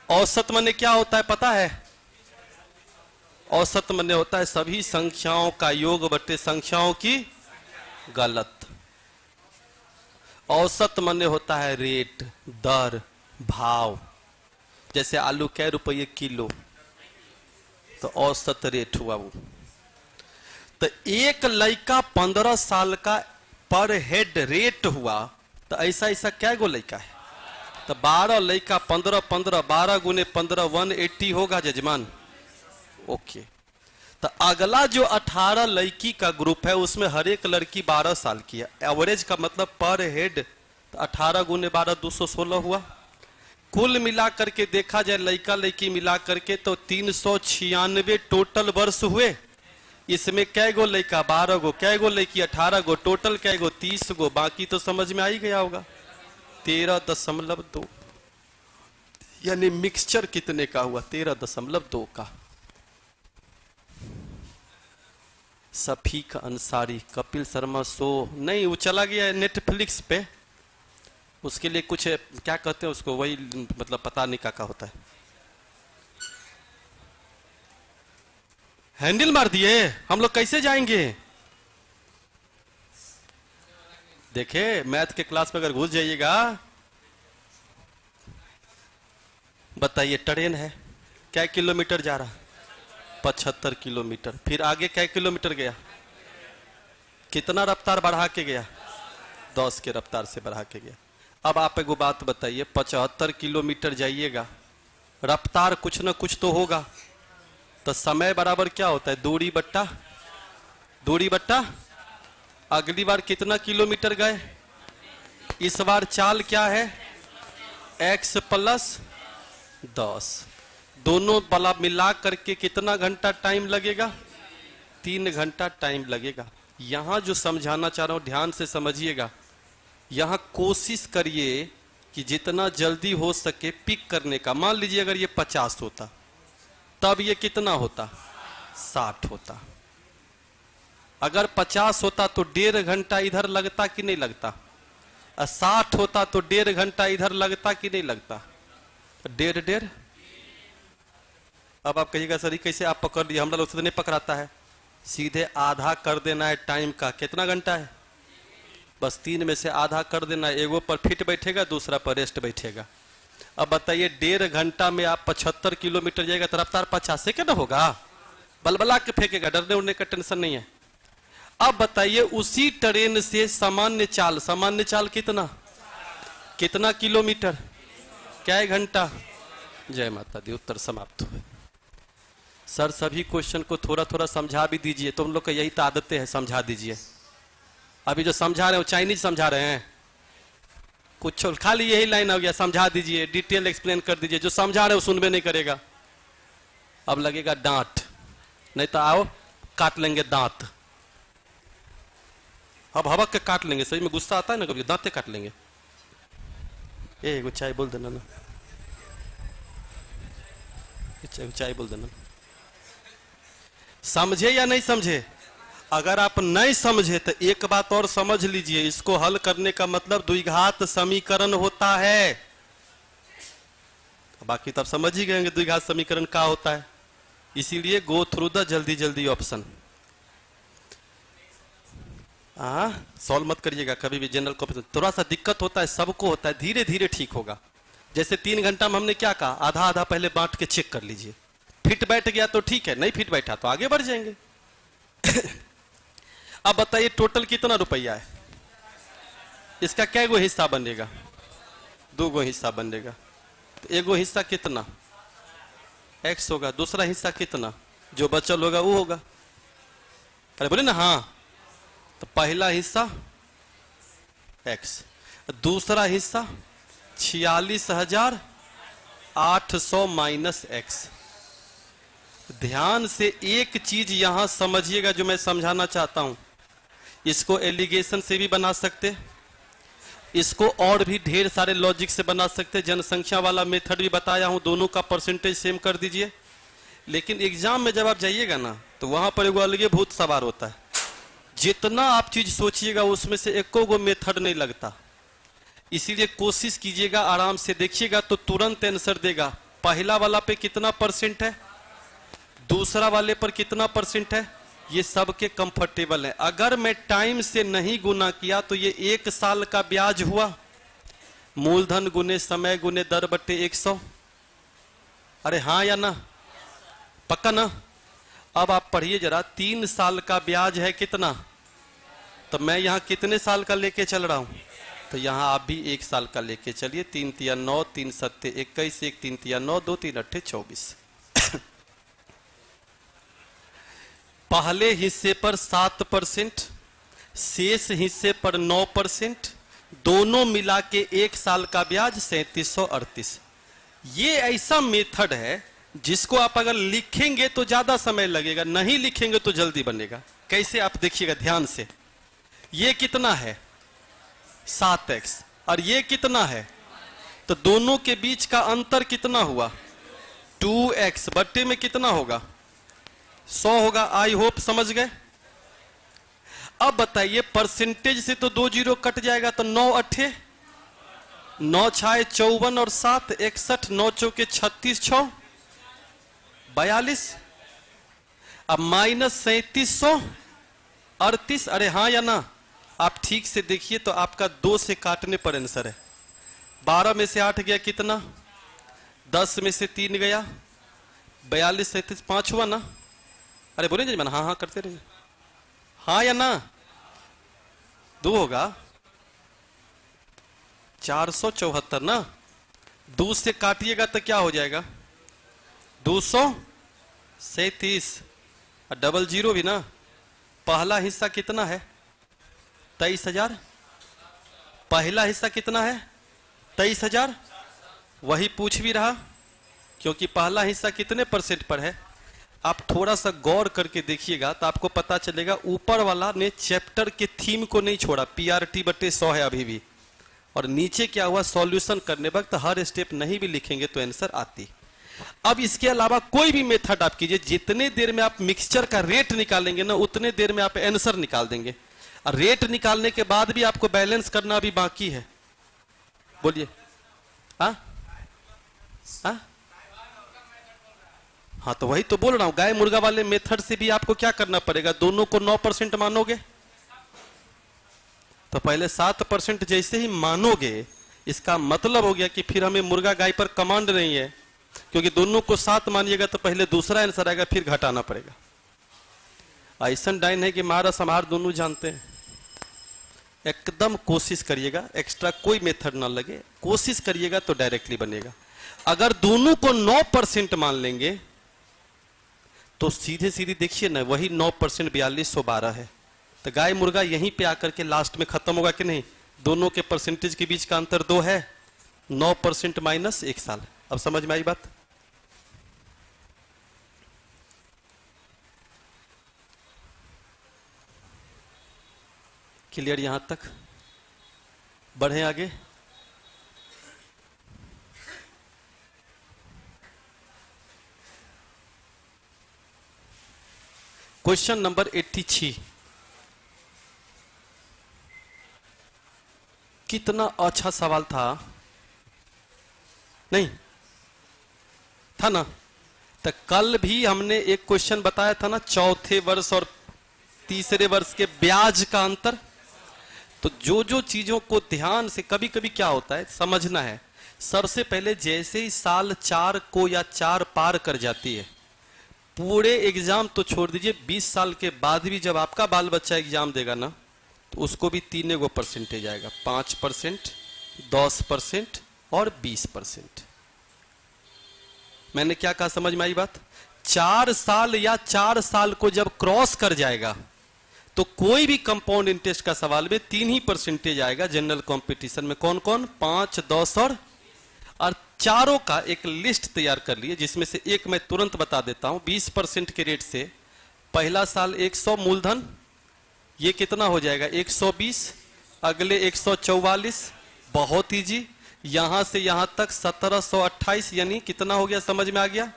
औसत माने क्या होता है पता है? औसत माने होता है सभी संख्याओं का योग बटे संख्याओं की गलत। औसत माने होता है रेट, दर, भाव। जैसे आलू कै रुपये किलो, तो औसत रेट हुआ वो। तो एक लड़का 15 साल का पर हेड रेट हुआ, तो ऐसा ऐसा क्या गो लड़का है? तो 12 लड़का 15 15, 12 गुने 15 180 होगा जजमान। ओके, तो अगला जो 18 लड़की का ग्रुप है उसमें हर एक लड़की 12 साल की है। एवरेज का मतलब पर हेड, तो 18 गुने 12 216 हुआ। कुल मिला करके देखा जाए लड़का लड़की मिला करके तो 396 टोटल वर्ष हुए। इसमें कै गो लड़का? 12 गो। कै गो लड़की? 18 गो। टोटल कै गो? 30 गो। बाकी तो समझ में आ ही गया होगा, 13.2। यानी मिक्सचर कितने का हुआ? 13.2 का। सफीक अंसारी, कपिल शर्मा शो नहीं, वो चला गया नेटफ्लिक्स पे। उसके लिए कुछ क्या कहते हैं उसको, वही मतलब पता नहीं क्या होता है। हैंडल मार दिए, हम लोग कैसे जाएंगे? देखे, मैथ के क्लास में अगर घुस जाइएगा, बताइए ट्रेन है क्या किलोमीटर जा रहा? 75 किलोमीटर। फिर आगे क्या किलोमीटर गया? कितना रफ्तार बढ़ा के गया? 10 के रफ्तार से बढ़ा के गया। अब आप एगो बात बताइए, 75 किलोमीटर जाइएगा, रफ्तार कुछ ना कुछ तो होगा, तो समय बराबर क्या होता है? दूरी बट्टा दूरी बट्टा। अगली बार कितना किलोमीटर गए? इस बार चाल क्या है? x plus 10। दोनों वाला मिला करके कितना घंटा टाइम लगेगा? 3 घंटा टाइम लगेगा। यहां जो समझाना चाह रहा हूं ध्यान से समझिएगा। यहां कोशिश करिए कि जितना जल्दी हो सके पिक करने का। मान लीजिए अगर ये 50 होता तब ये कितना होता? 60 होता। अगर 50 होता तो 1.5 घंटा इधर लगता कि नहीं लगता? 60 होता तो 1.5 घंटा इधर लगता कि नहीं लगता? 1.5। अब आप कहिएगा सर कैसे आप पकड़ लिया? हमरा लोग से नहीं पकड़ाता है, सीधे आधा कर देना है टाइम का। कितना घंटा है? बस 3 में से आधा कर देना है। एगो पर फिट बैठेगा, दूसरा पर रेस्ट बैठेगा। अब बताइए 1.5 घंटा में आप 75 किलोमीटर जाएगा तो रफ्तार 50 से क्या ना होगा? बलबला के फेंकेगा, डरने उड़ने का टेंशन नहीं है। अब बताइए उसी ट्रेन से सामान्य चाल कितना किलोमीटर, क्या घंटा? जय माता दी, उत्तर समाप्त हुए। सर सभी क्वेश्चन को थोड़ा थोड़ा समझा भी दीजिए, तुम लोग का यही तो आदतें है, समझा दीजिए। अभी जो समझा रहे हैं वो चाइनीज समझा रहे हैं, कुछ खाली यही लाइन हो गया, समझा दीजिए, डिटेल एक्सप्लेन कर दीजिए। जो समझा रहे हैं वो सुनबे नहीं करेगा। अब लगेगा डांट, नहीं तो आओ काट लेंगे दांत। अब हवक के काट लेंगे, सही में गुस्सा आता है ना कभी, दांते काट लेंगे। चाय बोल देना ना, चाय बोल देना। समझे या नहीं समझे? अगर आप नहीं समझे तो एक बात और समझ लीजिए, इसको हल करने का मतलब द्विघात समीकरण होता है। बाकी तब समझ ही गए द्विघात समीकरण क्या होता है। इसीलिए गो थ्रू द जल्दी जल्दी ऑप्शन। सॉल्व मत करिएगा कभी भी जनरल क्वेश्चन, थोड़ा सा दिक्कत होता है, सबको होता है, धीरे धीरे ठीक होगा। जैसे 3 घंटा में हमने क्या कहा, आधा आधा पहले बांट के चेक कर लीजिए। फिट बैठ गया तो ठीक है, नहीं फिट बैठा तो आगे बढ़ जाएंगे। अब बताइए टोटल कितना रुपया है, इसका क्या गो हिस्सा बनेगा? 2 गो हिस्सा बनेगा। तो एगो हिस्सा कितना x होगा, दूसरा हिस्सा कितना जो बचल होगा वो होगा। अरे बोले ना हाँ, तो पहला हिस्सा x, दूसरा हिस्सा 46,800 माइनस x। ध्यान से एक चीज यहां समझिएगा जो मैं समझाना चाहता हूं। इसको एलिगेशन से भी बना सकते, इसको और भी ढेर सारे लॉजिक से बना सकते, जनसंख्या वाला मेथड भी बताया हूं, दोनों का परसेंटेज सेम कर दीजिए। लेकिन एग्जाम में जब आप जाइएगा ना तो वहां पर एगो अलगे भूत सवार होता है। जितना आप चीज सोचिएगा उसमें से एको गो मेथड नहीं लगता। इसीलिए कोशिश कीजिएगा, आराम से देखिएगा तो तुरंत आंसर देगा। पहला वाला पे कितना परसेंट है, दूसरा वाले पर कितना परसेंट है, ये सबके कंफर्टेबल है। अगर मैं टाइम से नहीं गुना किया तो ये 1 साल का ब्याज हुआ, मूलधन गुने समय गुने दर बट्टे 100। अरे हाँ या ना, पक्का ना? अब आप पढ़िए जरा, 3 साल का ब्याज है कितना, तो मैं यहां कितने साल का लेके चल रहा हूं, तो यहां आप भी 1 साल का लेके चलिए। 3 तिया 9, 3 सत्ते 21, 1 3 तिया 9, 2 3 अट्ठे 24। पहले हिस्से पर 7%, शेष हिस्से पर 9%, दोनों मिला के 1 साल का ब्याज 3738। ये ऐसा मेथड है जिसको आप अगर लिखेंगे तो ज्यादा समय लगेगा, नहीं लिखेंगे तो जल्दी बनेगा। कैसे आप देखिएगा ध्यान से, ये कितना है 7x और ये कितना है, तो दोनों के बीच का अंतर कितना हुआ 2x, बट्टे में कितना होगा 100 होगा। आई होप समझ गए। अब बताइए परसेंटेज से तो 2 जीरो कट जाएगा, तो 9 अट्ठे 9 छाए 54 और 7 61, 9 चौके 36 6 42, अब माइनस 3738। अरे हाँ या ना, आप ठीक से देखिए तो आपका 2 से काटने पर आंसर है। 12 में से 8 गया कितना, 10 में से 3 गया 42, 37 5 हुआ ना। अरे बोले जजमान हाँ हाँ करते रहिए, हाँ या ना। 2 होगा 474 ना, 2 से काटिएगा तो क्या हो जाएगा 237 और डबल जीरो भी ना। पहला हिस्सा कितना है 23,000, पहला हिस्सा कितना है 23,000, वही पूछ भी रहा क्योंकि पहला हिस्सा कितने परसेंट पर है। आप थोड़ा सा गौर करके देखिएगा तो आपको पता चलेगा ऊपर वाला ने चैप्टर के थीम को नहीं छोड़ा, PRT बटे 100 है अभी भी, और नीचे क्या हुआ सॉल्यूशन करने वक्त हर स्टेप नहीं भी लिखेंगे तो आंसर आती। अब इसके अलावा कोई भी मेथड आप कीजिए, जितने देर में आप मिक्सचर का रेट निकालेंगे ना उतने देर में आप आंसर निकाल देंगे। और रेट निकालने के बाद भी आपको बैलेंस करना भी बाकी है। बोलिए हाँ हाँ हाँ, तो वही तो बोल रहा हूं, गाय मुर्गा वाले मेथड से भी आपको क्या करना पड़ेगा, दोनों को 9% मानोगे तो पहले 7% जैसे ही मानोगे इसका मतलब हो गया कि फिर हमें मुर्गा गाय पर कमांड नहीं है, क्योंकि दोनों को 7 मानिएगा तो पहले दूसरा आंसर आएगा फिर घटाना पड़ेगा। ऐसा डाइन है कि मारा समार दोनों जानते हैं। एकदम कोशिश करिएगा, एक्स्ट्रा कोई मेथड ना लगे, कोशिश करिएगा तो डायरेक्टली बनेगा। अगर दोनों को 9% मान लेंगे तो सीधे सीधे देखिए ना, वही 9% 4212 है। तो गाय मुर्गा यहीं पे आकर के लास्ट में खत्म होगा कि नहीं। दोनों के परसेंटेज के बीच का अंतर 2 है, 9% माइनस 1 साल। अब समझ में आई बात। क्लियर यहां तक, बढ़े आगे। Question number 86। कितना अच्छा सवाल था, नहीं था ना? तो कल भी हमने एक क्वेश्चन बताया था ना, चौथे वर्ष और तीसरे वर्ष के ब्याज का अंतर। तो जो जो चीजों को ध्यान से, कभी कभी क्या होता है समझना है, सबसे पहले जैसे ही साल 4 को या 4 पार कर जाती है, पूरे एग्जाम तो छोड़ दीजिए, 20 साल के बाद भी जब आपका बाल बच्चा एग्जाम देगा ना, तो उसको भी 3 परसेंटेज आएगा, 5%, 10% और 20%। मैंने क्या कहा, समझ में आई बात? 4 साल या 4 साल को जब क्रॉस कर जाएगा तो कोई भी कंपाउंड इंटरेस्ट का सवाल में 3 ही परसेंटेज आएगा। जनरल कंपटीशन में कौन कौन? 5, 10 और चारों का एक लिस्ट तैयार कर लिए, जिसमें से एक मैं तुरंत बता देता हूं। 20% के रेट से पहला साल 100 मूलधन, ये कितना हो जाएगा? 120। अगले 144, बहुत इजी। यहां से यहां तक 1728, यानी कितना हो गया, समझ में आ गया?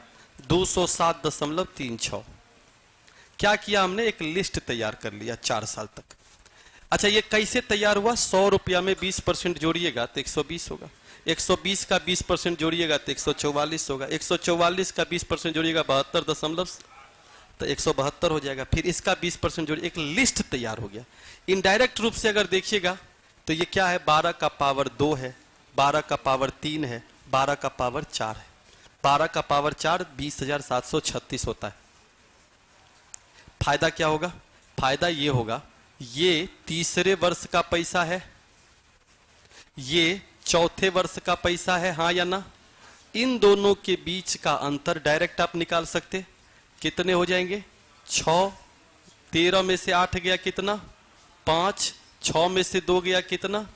207.36। क्या किया हमने? एक लिस्ट तैयार कर लिया 4 साल तक। अच्छा, ये कैसे तैयार हुआ? 100 रुपया में 20% जोड़िएगा तो 120 होगा, 120 का 20% जोड़िएगा तो 144 होगा, 144 का 20% जोड़िएगा 72 दशमलव, तो 172 हो जाएगा। फिर इसका 20% जोड़िए, एक लिस्ट तैयार हो गया। इनडायरेक्ट रूप से अगर देखिएगा तो ये क्या है? 12 का पावर 2 है, 12 का पावर 3 है, 12 का पावर 4 है। 12 का पावर 4 20,736 होता है। फायदा क्या होगा? फायदा ये होगा, ये तीसरे वर्ष का पैसा है, ये चौथे वर्ष का पैसा है, हाँ या ना? इन दोनों के बीच का अंतर डायरेक्ट आप निकाल सकते। कितने हो जाएंगे? 6। 13 में से 8 गया कितना? 5। 6 में से 2 गया कितना?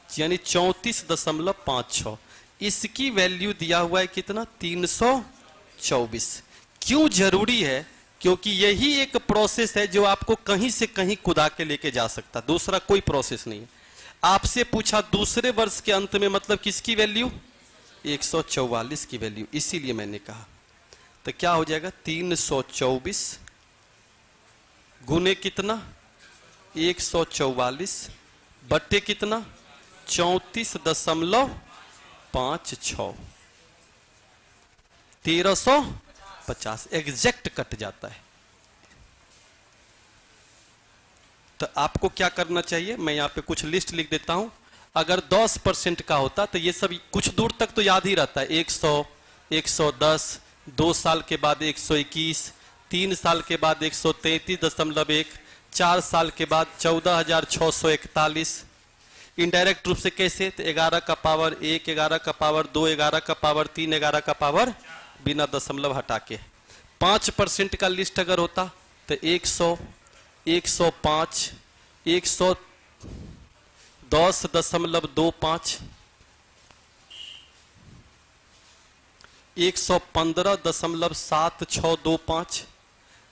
यानी 34.56। इसकी वैल्यू दिया हुआ है कितना? 324। क्यों जरूरी है? क्योंकि यही एक प्रोसेस है जो आपको कहीं से कहीं कुदा के लेके जा सकता, दूसरा कोई प्रोसेस नहीं है। आपसे पूछा दूसरे वर्ष के अंत में, मतलब किसकी वैल्यू? 144 की वैल्यू, इसीलिए मैंने कहा। तो क्या हो जाएगा? 324 गुने कितना? 144 बट्टे कितना? 34.56। 1350 एग्जैक्ट कट जाता है। तो आपको क्या करना चाहिए? मैं यहां पे कुछ लिस्ट लिख देता हूं। अगर 10% का होता तो ये सब कुछ दूर तक तो याद ही रहता है। 100, 110, 2 साल के बाद 121, 3 साल के बाद 133.1, 4 साल के बाद 14,641। इनडायरेक्ट रूप से कैसे? तो 11 का पावर 1, 11 का पावर 2, 11 का पावर 3, 11 का पावर बिना दशमलव हटा के। 5% का लिस्ट अगर होता तो 100, 105, 110.25, 115.7625।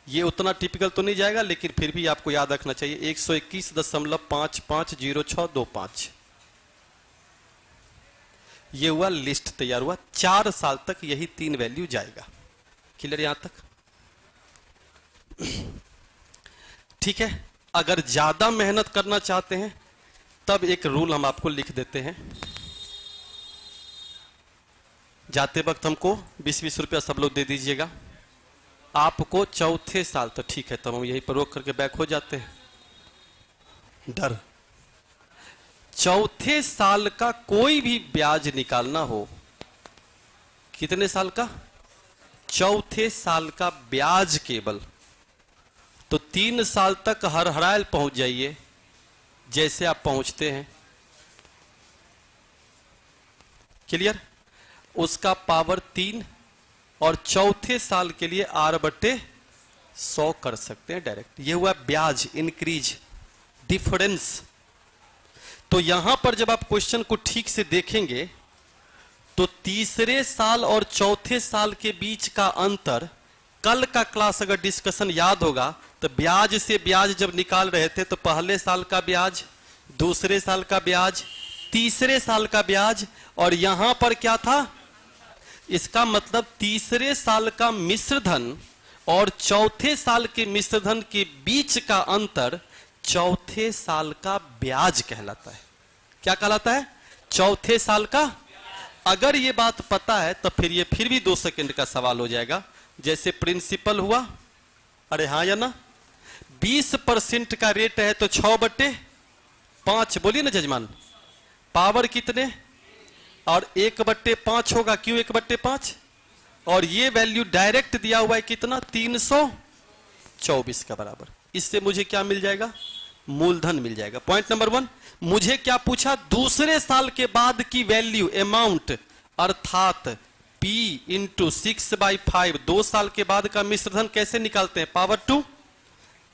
ये उतना टिपिकल तो नहीं जाएगा, लेकिन फिर भी आपको याद रखना चाहिए। 121.550625। ये हुआ, लिस्ट तैयार हुआ। 4 साल तक यही 3 वैल्यू जाएगा। क्लियर यहां तक? ठीक है। अगर ज्यादा मेहनत करना चाहते हैं तब एक रूल हम आपको लिख देते हैं। जाते वक्त हमको 20-20 रुपया सब लोग दे दीजिएगा। आपको चौथे साल, तो ठीक है, तब हम यहीं पर रोक करके बैक हो जाते हैं। डर, चौथे साल का कोई भी ब्याज निकालना हो, कितने साल का? चौथे साल का ब्याज केवल, तो 3 साल तक हर हरायल पहुंच जाइए जैसे आप पहुंचते हैं। क्लियर? उसका पावर 3 और चौथे साल के लिए R/100 कर सकते हैं डायरेक्ट। ये हुआ ब्याज, इंक्रीज, डिफरेंस। तो यहां पर जब आप क्वेश्चन को ठीक से देखेंगे तो तीसरे साल और चौथे साल के बीच का अंतर, कल का क्लास अगर डिस्कशन याद होगा तो ब्याज से ब्याज जब निकाल रहे थे तो पहले साल का ब्याज, दूसरे साल का ब्याज, तीसरे साल का ब्याज, और यहां पर क्या था? इसका मतलब तीसरे साल का मिश्र धन और चौथे साल के मिश्रधन के बीच का अंतर चौथे साल का ब्याज कहलाता है। क्या कहलाता है? चौथे साल का। अगर ये बात पता है तो फिर ये फिर भी 2 सेकंड का सवाल हो जाएगा। जैसे प्रिंसिपल हुआ, अरे हाँ या ना, 20% का रेट है तो 6/5, बोलिए ना जजमान। पावर कितने? और 1/5 होगा, क्यों 1/5? और ये वैल्यू डायरेक्ट दिया हुआ है कितना? 324 का बराबर। इससे मुझे क्या मिल जाएगा? मूलधन मिल जाएगा। Point number 1। मुझे क्या पूछा? दूसरे साल के बाद की वैल्यू, अमाउंट, अर्थात P × 6/5, 2 साल के बाद का मिश्रधन कैसे निकालते हैं? पावर 2।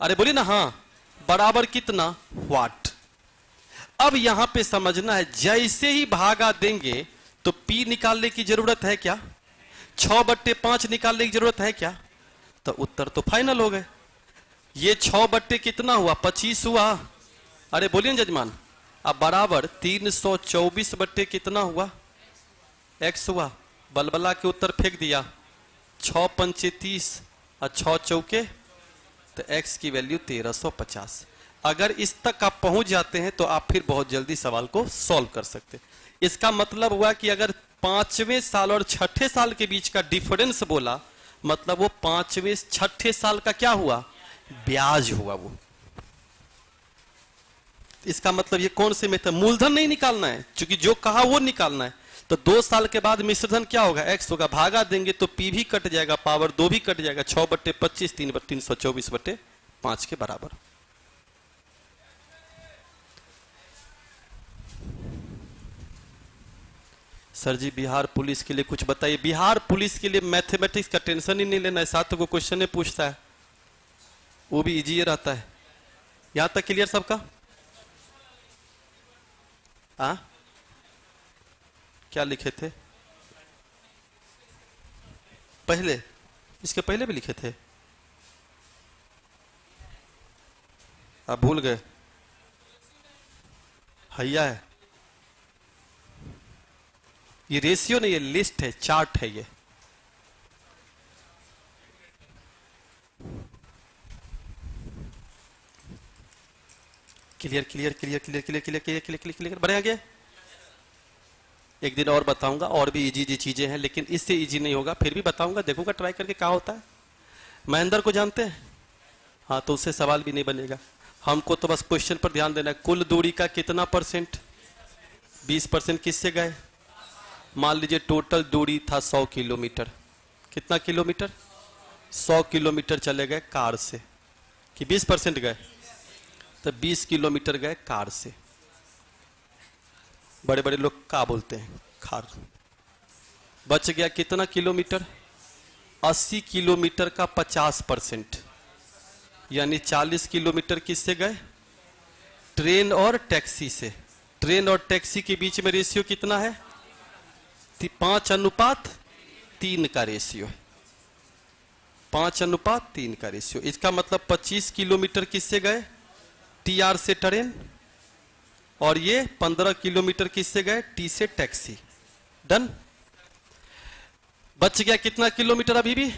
अरे बोलिए ना हाँ, बराबर कितना? वाट। अब यहां पे समझना है, जैसे ही भागा देंगे तो P निकालने की जरूरत है क्या? 6/5 निकालने की जरूरत है क्या? तो उत्तर तो फाइनल हो गए। ये 6 कितना हुआ? 25 हुआ। अरे बोलिए ना जजमान। अब बराबर 324 कितना हुआ? x हुआ। बलबला के उत्तर फेंक दिया। 6 पंचे 30 और 6 चौके, तो x की वैल्यू 1350। अगर इस तक आप पहुंच जाते हैं तो आप फिर बहुत जल्दी सवाल को सॉल्व कर सकते। इसका मतलब हुआ कि अगर 5वें साल और 6ठे साल के बीच का डिफरेंस बोला, मतलब वो 5वें 6ठे साल का क्या हुआ? ब्याज हुआ वो। इसका मतलब ये कौन से मेथड? मूलधन नहीं निकालना है, क्योंकि जो कहा वो निकालना है। तो 2 साल के बाद मिश्रधन क्या होगा? x होगा। भागा देंगे तो p भी कट जाएगा, पावर 2 भी कट जाएगा। 6/25, 324/5 के बराबर। सर जी बिहार पुलिस के लिए कुछ बताइए। बिहार पुलिस के लिए मैथमेटिक्स का टेंशन ही नहीं लेना है, 7 को क्वेश्चन ही पूछता है, वो भी इजी रहता है। यहां तक क्लियर सबका? क्या लिखे थे पहले? इसके पहले भी लिखे थे, आप भूल गए? हैया है ये, रेशियो नहीं, ये लिस्ट है, चार्ट है ये। Clear clear clear clear clear clear clear clear clear बढ़िया गया। एक दिन और बताऊंगा, और भी इजी इजी चीजें हैं, लेकिन इससे इजी नहीं होगा, फिर भी बताऊंगा, देखूंगा ट्राई करके क्या होता है। महेंद्र को जानते हैं? हाँ, तो उससे सवाल भी नहीं बनेगा। हमको तो बस क्वेश्चन पर ध्यान देना है। कुल दूरी का कितना परसेंट? 20% किससे गए? मान लीजिए टोटल दूरी था 100 किलोमीटर। कितना किलोमीटर? 100 किलोमीटर चले गए कार से, कि 20% गए? तो 20 किलोमीटर गए कार से। बड़े बड़े लोग का बोलते हैं? कार। बच गया कितना किलोमीटर? 80 किलोमीटर का 50%, यानी 40 किलोमीटर किससे गए? ट्रेन और टैक्सी से। ट्रेन और टैक्सी के बीच में रेशियो कितना है? 5:3 का रेशियो है। 5:3 का रेशियो। इसका मतलब 25 किलोमीटर किससे गए? TR से ट्रेन, और ये 15 किलोमीटर किससे गए? T से टैक्सी। डन। बच गया कितना किलोमीटर? अभी भी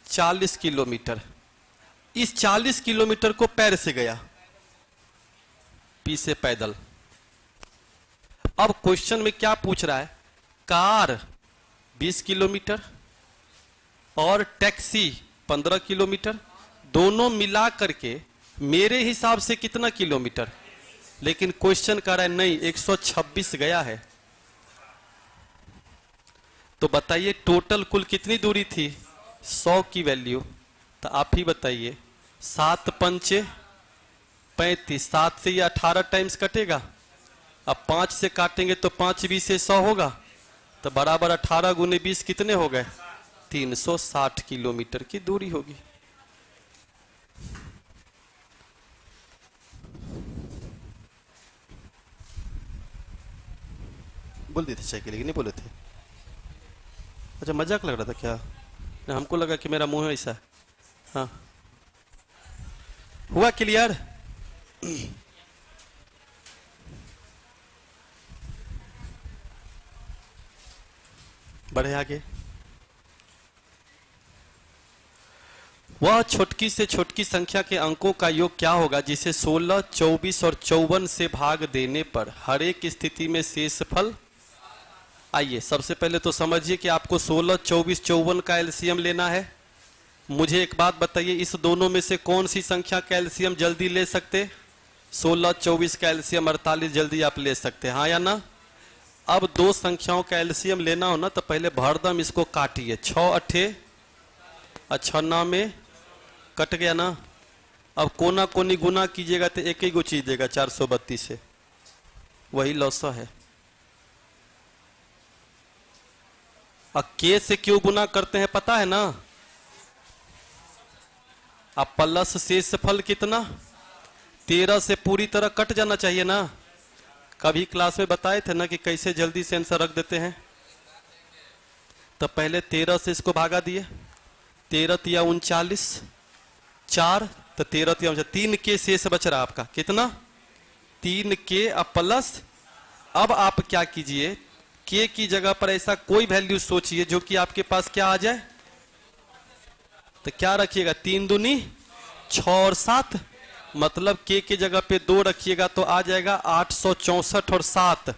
40 किलोमीटर। इस 40 किलोमीटर को पैर से गया, P से पैदल। अब क्वेश्चन में क्या पूछ रहा है? कार 20 किलोमीटर और टैक्सी 15 किलोमीटर, दोनों मिला करके मेरे हिसाब से कितना किलोमीटर? लेकिन क्वेश्चन कह रहा है नहीं, 126 गया है। तो बताइए टोटल कुल कितनी दूरी थी? 100 की वैल्यू। तो आप ही बताइए। 7 पंचे 35, 7 से ये 18 टाइम्स कटेगा। अब 5 से काटेंगे तो 5 20 से 100 होगा, तो बराबर 18 × 20 कितने हो गए? 360 किलोमीटर की दूरी होगी। बोल दिए थे चाहिए, लेकिन नहीं बोले थे। अच्छा, मजाक लग रहा था क्या? नहीं, हमको लगा कि मेरा मुंह ऐसा। हाँ, हुआ क्लियर? बढ़े आगे। वह छोटकी से छोटकी संख्या के अंकों का योग क्या होगा जिसे 16, 24 और 54 से भाग देने पर हर एक स्थिति में शेषफल। आइए सबसे पहले तो समझिए कि आपको 16, 24, 54 का एलसीएम लेना है। मुझे एक बात बताइए, इस दोनों में से कौन सी संख्या का एलसीएम जल्दी ले सकते? 16, 24 का एलसीएम 48 जल्दी आप ले सकते हैं, हाँ या ना? अब दो संख्याओं का एलसीएम लेना हो ना तो पहले भरदम इसको काटिए। 6 अठे 6 में कट गया ना। अब कोना कोनी गुना कीजिएगा तो एक ही गो चीज देगा 432 से, वही लौसा है। अब के से क्यों गुना करते हैं पता है ना? अब प्लस शेषफल कितना? 13 से पूरी तरह कट जाना चाहिए ना। कभी क्लास में बताए थे ना कि कैसे जल्दी से आंसर रख देते हैं। तो पहले 13 से इसको भागा दिए, 13 तिया 39, 4 तो 13 तिया 3 के शेष बच रहा आपका कितना? 3 के अब प्लस। अब आप क्या कीजिए, के की जगह पर ऐसा कोई वैल्यू सोचिए जो कि आपके पास क्या आ जाए। तो क्या रखिएगा? 3 दूनी 6 और 7, मतलब के की जगह पे 2 रखिएगा तो आ जाएगा 864 और 7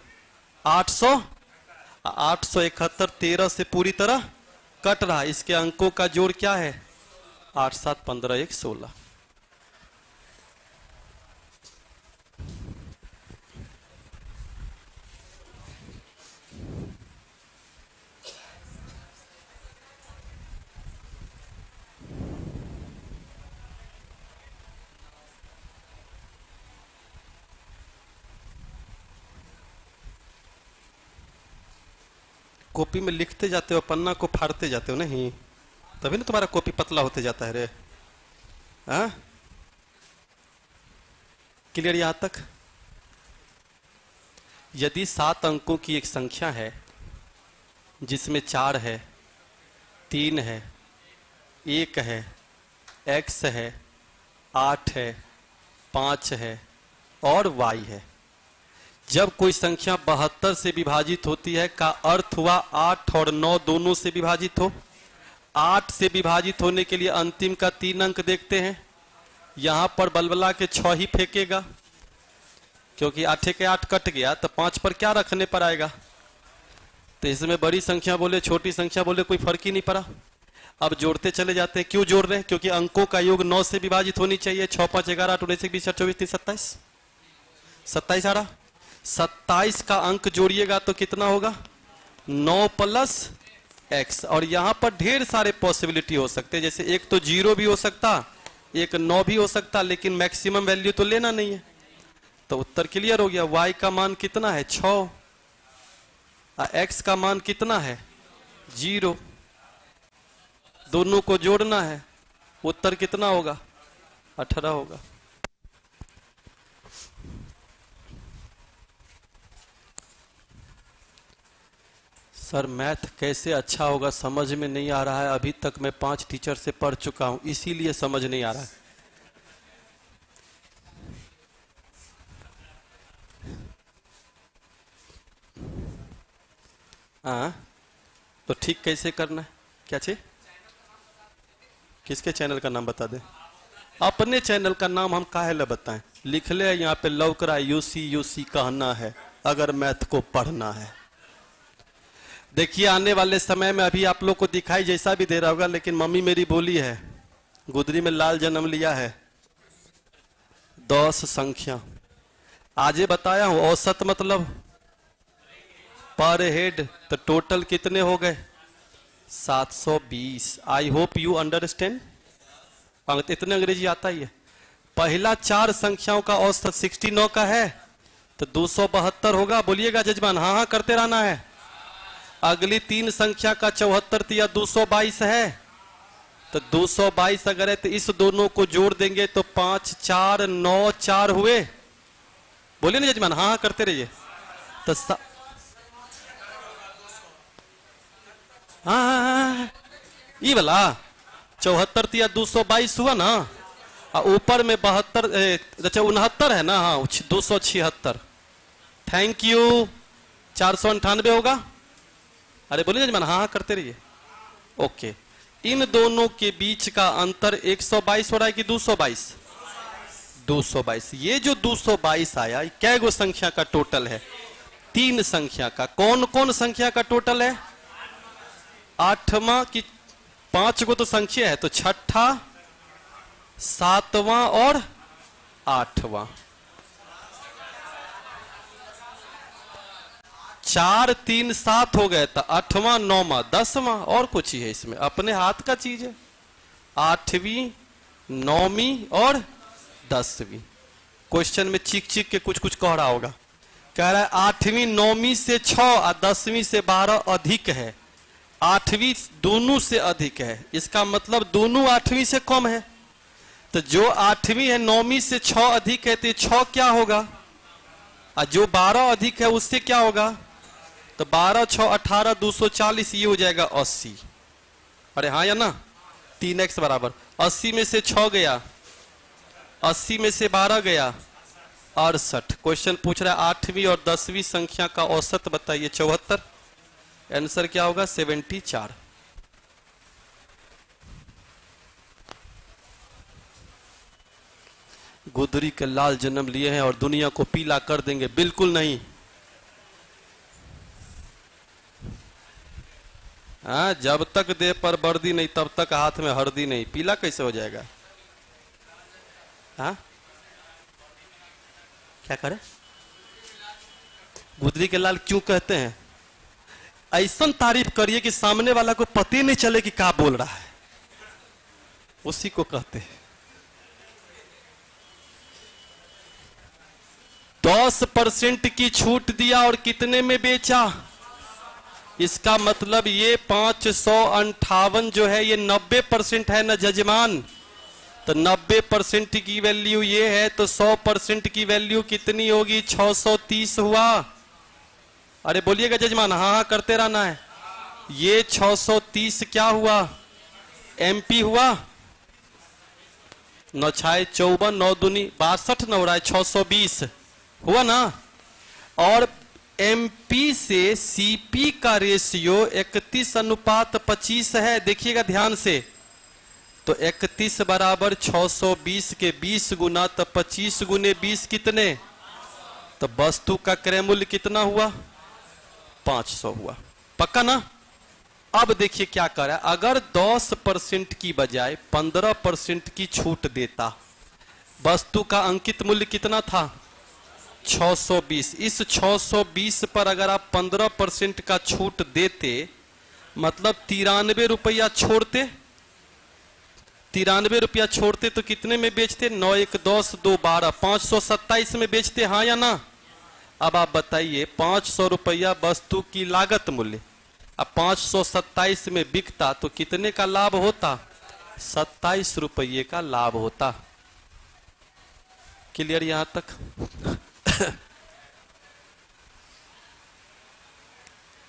871। 13 से पूरी तरह कट रहा। इसके अंकों का जोड़ क्या है? 8, 7, 15, 1, 16। कॉपी में लिखते जाते हो, पन्ना को फाड़ते जाते हो नहीं, तभी ना तुम्हारा कॉपी पतला होते जाता है रे। हाँ, क्लियर यहां तक? यदि 7 अंकों की एक संख्या है जिसमें 4 है, 3 है, 1 है, x है, 8 है, 5 है और y है। जब कोई संख्या 72 से विभाजित होती है का अर्थ हुआ 8 और 9 दोनों से विभाजित हो। 8 से विभाजित होने के लिए अंतिम का 3 अंक देखते हैं। यहां पर बलबला के 6 ही फेंकेगा क्योंकि 8 के 8 कट गया तो 5 पर क्या रखने पर आएगा। तो इसमें बड़ी संख्या बोले छोटी संख्या बोले कोई फर्क ही नहीं पड़ा। अब जोड़ते चले जाते हैं। क्यों जोड़ रहे हैं? क्योंकि अंकों का योग 9 से विभाजित होनी चाहिए। 6, 5, 11, 8, 19, 20, 24, 30, 27, 27 आ रहा। 27 का अंक जोड़िएगा तो कितना होगा? 9 प्लस x। और यहां पर ढेर सारे पॉसिबिलिटी हो सकते हैं, जैसे एक तो 0 भी हो सकता, एक 9 भी हो सकता, लेकिन मैक्सिमम वैल्यू तो लेना नहीं है। तो उत्तर क्लियर हो गया। y का मान कितना है? 6। x का मान कितना है? 0। दोनों को जोड़ना है। उत्तर कितना होगा? 18 होगा। सर मैथ कैसे अच्छा होगा समझ में नहीं आ रहा है। अभी तक मैं 5 टीचर से पढ़ चुका हूं, इसीलिए समझ नहीं आ रहा है। हाँ, तो ठीक कैसे करना है? क्या चाहिए? किसके चैनल का नाम बता दे? अपने चैनल का नाम हम काहे ला बताएं? लिख ले यहाँ पे लौकरा यूसी कहना है अगर मैथ को पढ़ना है। देखिए आने वाले समय में अभी आप लोग को दिखाई जैसा भी दे रहा होगा, लेकिन मम्मी मेरी बोली है गुदरी में लाल जन्म लिया है। 10 संख्या आजे बताया हूं। औसत मतलब पर हेड, तो टोटल कितने हो गए? 720। I hope you understand. इतने अंग्रेजी आता ही है। पहला 4 संख्याओं का औसत 69 का है तो 272 होगा। बोलिएगा जजमान। हाँ हाँ करते रहना है। अगली 3 संख्या का 74 या 222 है तो 222 अगर है तो इस दोनों को जोड़ देंगे तो 5, 4, 9, 4 हुए। बोलिए ना जजमान। हाँ हाँ करते रहिए। तो हाँ ये वाला 74 या 222 हुआ ना। ऊपर में 72, अच्छा 69 है ना। हाँ 276। Thank you. 498 होगा। अरे बोलिए जजमान। हाँ हाँ करते रहिए। ओके, इन दोनों के बीच का अंतर 122 हो रहा है कि 222? 222। ये जो 222 आया, क्या गो संख्या का टोटल है? 3 संख्या का। कौन कौन संख्या का टोटल है? 8वां की 5 गो तो संख्या है, तो 6ठा, 7वां और 8वां। 4 3 7 हो गए, तो 8वां 9वां 10वां, और कुछ ही है इसमें, अपने हाथ का चीज है। 8वीं 9वीं और 10वीं। क्वेश्चन में चीख चीख के कुछ कुछ कह रहा होगा, कह रहा है 8वीं 9वीं से 6 और 10वीं से 12 अधिक है, 8वीं दोनों से अधिक है, इसका मतलब दोनों 8वीं से कम है। तो जो 8वीं है 9वीं से 6 अधिक है, तो 6 क्या होगा, और जो 12 अधिक है उससे क्या होगा, तो 12 6 18 240, ये हो जाएगा 80। अरे हाँ या ना? 3x बराबर 80 में से 6 गया, 80 में से 12 गया 68। क्वेश्चन पूछ रहा है 8वीं और 10वीं संख्या का औसत बताइए, 74। आंसर क्या होगा? 74। गुदरी के लाल जन्म लिए हैं और दुनिया को पीला कर देंगे? बिल्कुल नहीं। हाँ, जब तक देह पर वर्दी नहीं तब तक हाथ में हरदी नहीं। पीला कैसे हो जाएगा? हाँ, क्या करे? गुदरी के लाल क्यों कहते हैं? ऐसा तारीफ करिए कि सामने वाला को पता नहीं चले कि क्या बोल रहा है, उसी को कहते हैं। 10% की छूट दिया और कितने में बेचा? इसका मतलब ये 558 जो है ये 90% है ना जजमान? तो 90% की वैल्यू ये है, तो 100% की वैल्यू कितनी होगी? 630 हुआ। अरे बोलिएगा जजमान, हाँ हाँ करते रहना है। ये 630 क्या हुआ? MP हुआ। 9 6 54, 9 दूनी 62 न हो रहा है, 620 हुआ ना। और MP से CP का रेशियो 31:25 है, देखिएगा ध्यान से। तो 31 बराबर 620 के 20 गुना, तो 25 गुने 20 कितने? तो वस्तु का क्रय मूल्य कितना हुआ? 500 हुआ। पक्का ना? अब देखिए क्या कर रहा है, अगर 10% की बजाय 15% की छूट देता, वस्तु का अंकित मूल्य कितना था? 620। इस 620 पर अगर आप 15% का छूट देते, मतलब 93 रुपया छोड़ते, 93 रुपया छोड़ते तो कितने में बेचते? 9 1 10 2 12, 527 में बेचते, हाँ या ना? अब आप बताइए, 500 रुपया वस्तु की लागत मूल्य, अब 527 में बिकता तो कितने का लाभ होता? 27 रुपये का लाभ होता। क्लियर यहां तक?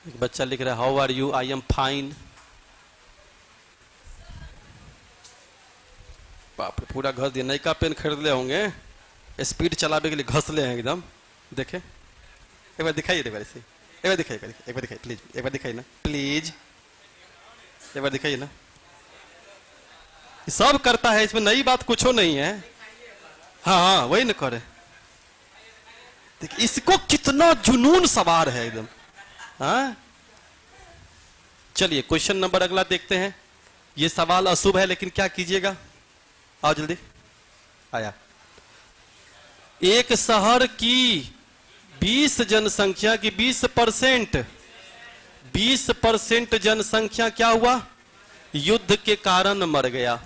एक बच्चा लिख रहा है, how are you? I am fine. बाप रे, पूरा घस दिया। नई का पेन खरीद ले होंगे, स्पीड चलाने के लिए घस ले हैं एकदम। देखे, एक बार दिखाइए, एक बार से, एक बार दिखाइए, एक बार दिखाइए प्लीज, एक बार दिखाइए ना प्लीज, एक बार दिखाइए ना। सब करता है, इसमें नई बात कुछ नहीं है। हाँ हाँ वही ना करे। देखिए इसको कितना जुनून सवार है एकदम। हाँ, चलिए क्वेश्चन नंबर अगला देखते हैं। ये सवाल अशुभ है लेकिन क्या कीजिएगा, आओ जल्दी। आया, एक शहर की 20 जनसंख्या की 20% जनसंख्या क्या हुआ? युद्ध के कारण मर गया।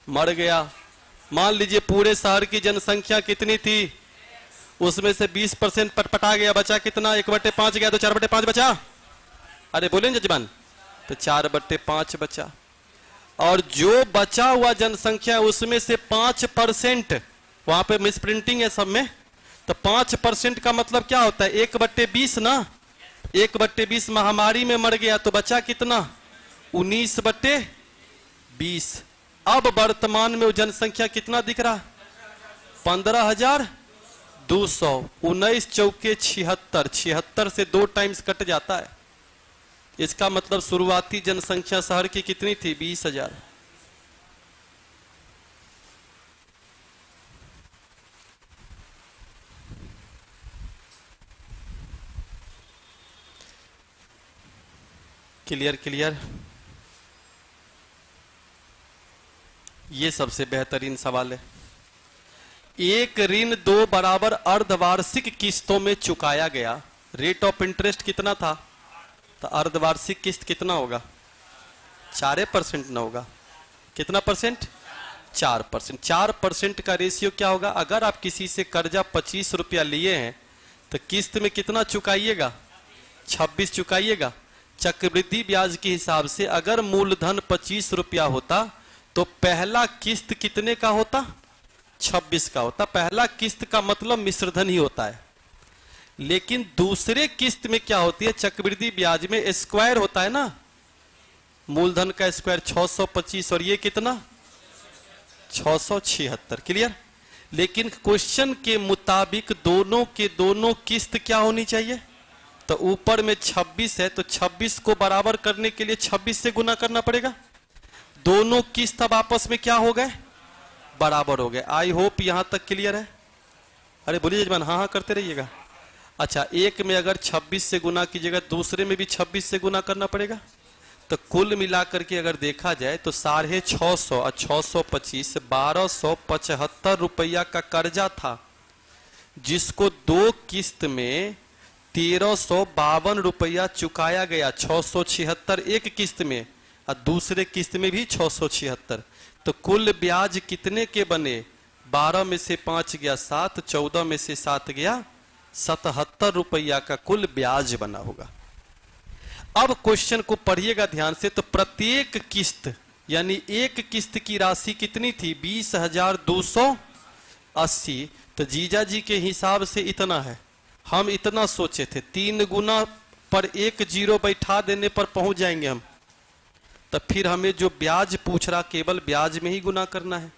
मर गया। मान लीजिए पूरे शहर की जनसंख्या कितनी थी, उसमें से 20% पटपटा गया, बचा कितना? 1/5 गया, तो 4/5 बचा। अरे बोले जजमान, तो 4/5 बचा। और जो बचा हुआ जनसंख्या उसमें से 5%, वहां पे मिस प्रिंटिंग है सब में, तो 5% का मतलब क्या होता है? 1/20 ना। 1/20 महामारी में मर गया, तो बचा कितना? 19/20। अब वर्तमान में वो जनसंख्या कितना दिख रहा? 15,200। 19 चौके 76, 76 से 2 टाइम्स कट जाता है। इसका मतलब शुरुआती जनसंख्या शहर की कितनी थी? 20,000। Clear clear. ये सबसे बेहतरीन सवाल है। एक ऋण 2 बराबर अर्धवार्षिक किस्तों में चुकाया गया। रेट ऑफ इंटरेस्ट कितना था? तो अर्धवार्षिक किस्त कितना होगा? 4% ना होगा? कितना परसेंट? 4%। 4% का रेशियो क्या होगा? अगर आप किसी से कर्जा 25 रुपया लिए हैं तो किस्त में कितना चुकाइएगा? 26 चुकाइएगा। चक्रवृद्धि ब्याज के हिसाब से अगर मूलधन 25 रुपया होता तो पहला किस्त कितने का होता? 26 का होता। पहला किस्त का मतलब मिश्रधन ही होता है। लेकिन दूसरे किस्त में क्या होती है? चक्रवृद्धि ब्याज में स्क्वायर होता है ना, मूलधन का स्क्वायर 625 और ये कितना? 676। क्लियर। लेकिन क्वेश्चन के मुताबिक दोनों के दोनों किस्त क्या होनी चाहिए? तो ऊपर में 26 है तो 26 को बराबर करने के लिए 26 से गुना करना पड़ेगा। दोनों किस्त अब आपस में क्या हो गए? बराबर हो गए। आई होप यहां तक क्लियर है। अरे बोलिए जजमान, हाँ हाँ करते रहिएगा। अच्छा, एक में अगर 26 से गुना कीजिएगा, दूसरे में भी 26 से गुना करना पड़ेगा। तो कुल मिलाकर के अगर देखा जाए तो 650 और 625 1275 रुपया का कर्जा था, जिसको 2 किस्त में 1352 रुपया चुकाया गया। 676 एक किस्त में और दूसरे किस्त में भी 676। तो कुल ब्याज कितने के बने? 12 में से 5 गया 7, 14 में से 7 गया 77 रुपया का कुल ब्याज बना होगा। अब क्वेश्चन को पढ़िएगा ध्यान से। तो प्रत्येक किस्त यानी एक किस्त की राशि कितनी थी? 20,280। तो जीजा जी के हिसाब से इतना है। हम इतना सोचे थे, 3 गुना पर 1 जीरो बैठा देने पर पहुंच जाएंगे हम। तो फिर हमें जो ब्याज पूछ रहा केवल ब्याज में ही गुना करना है।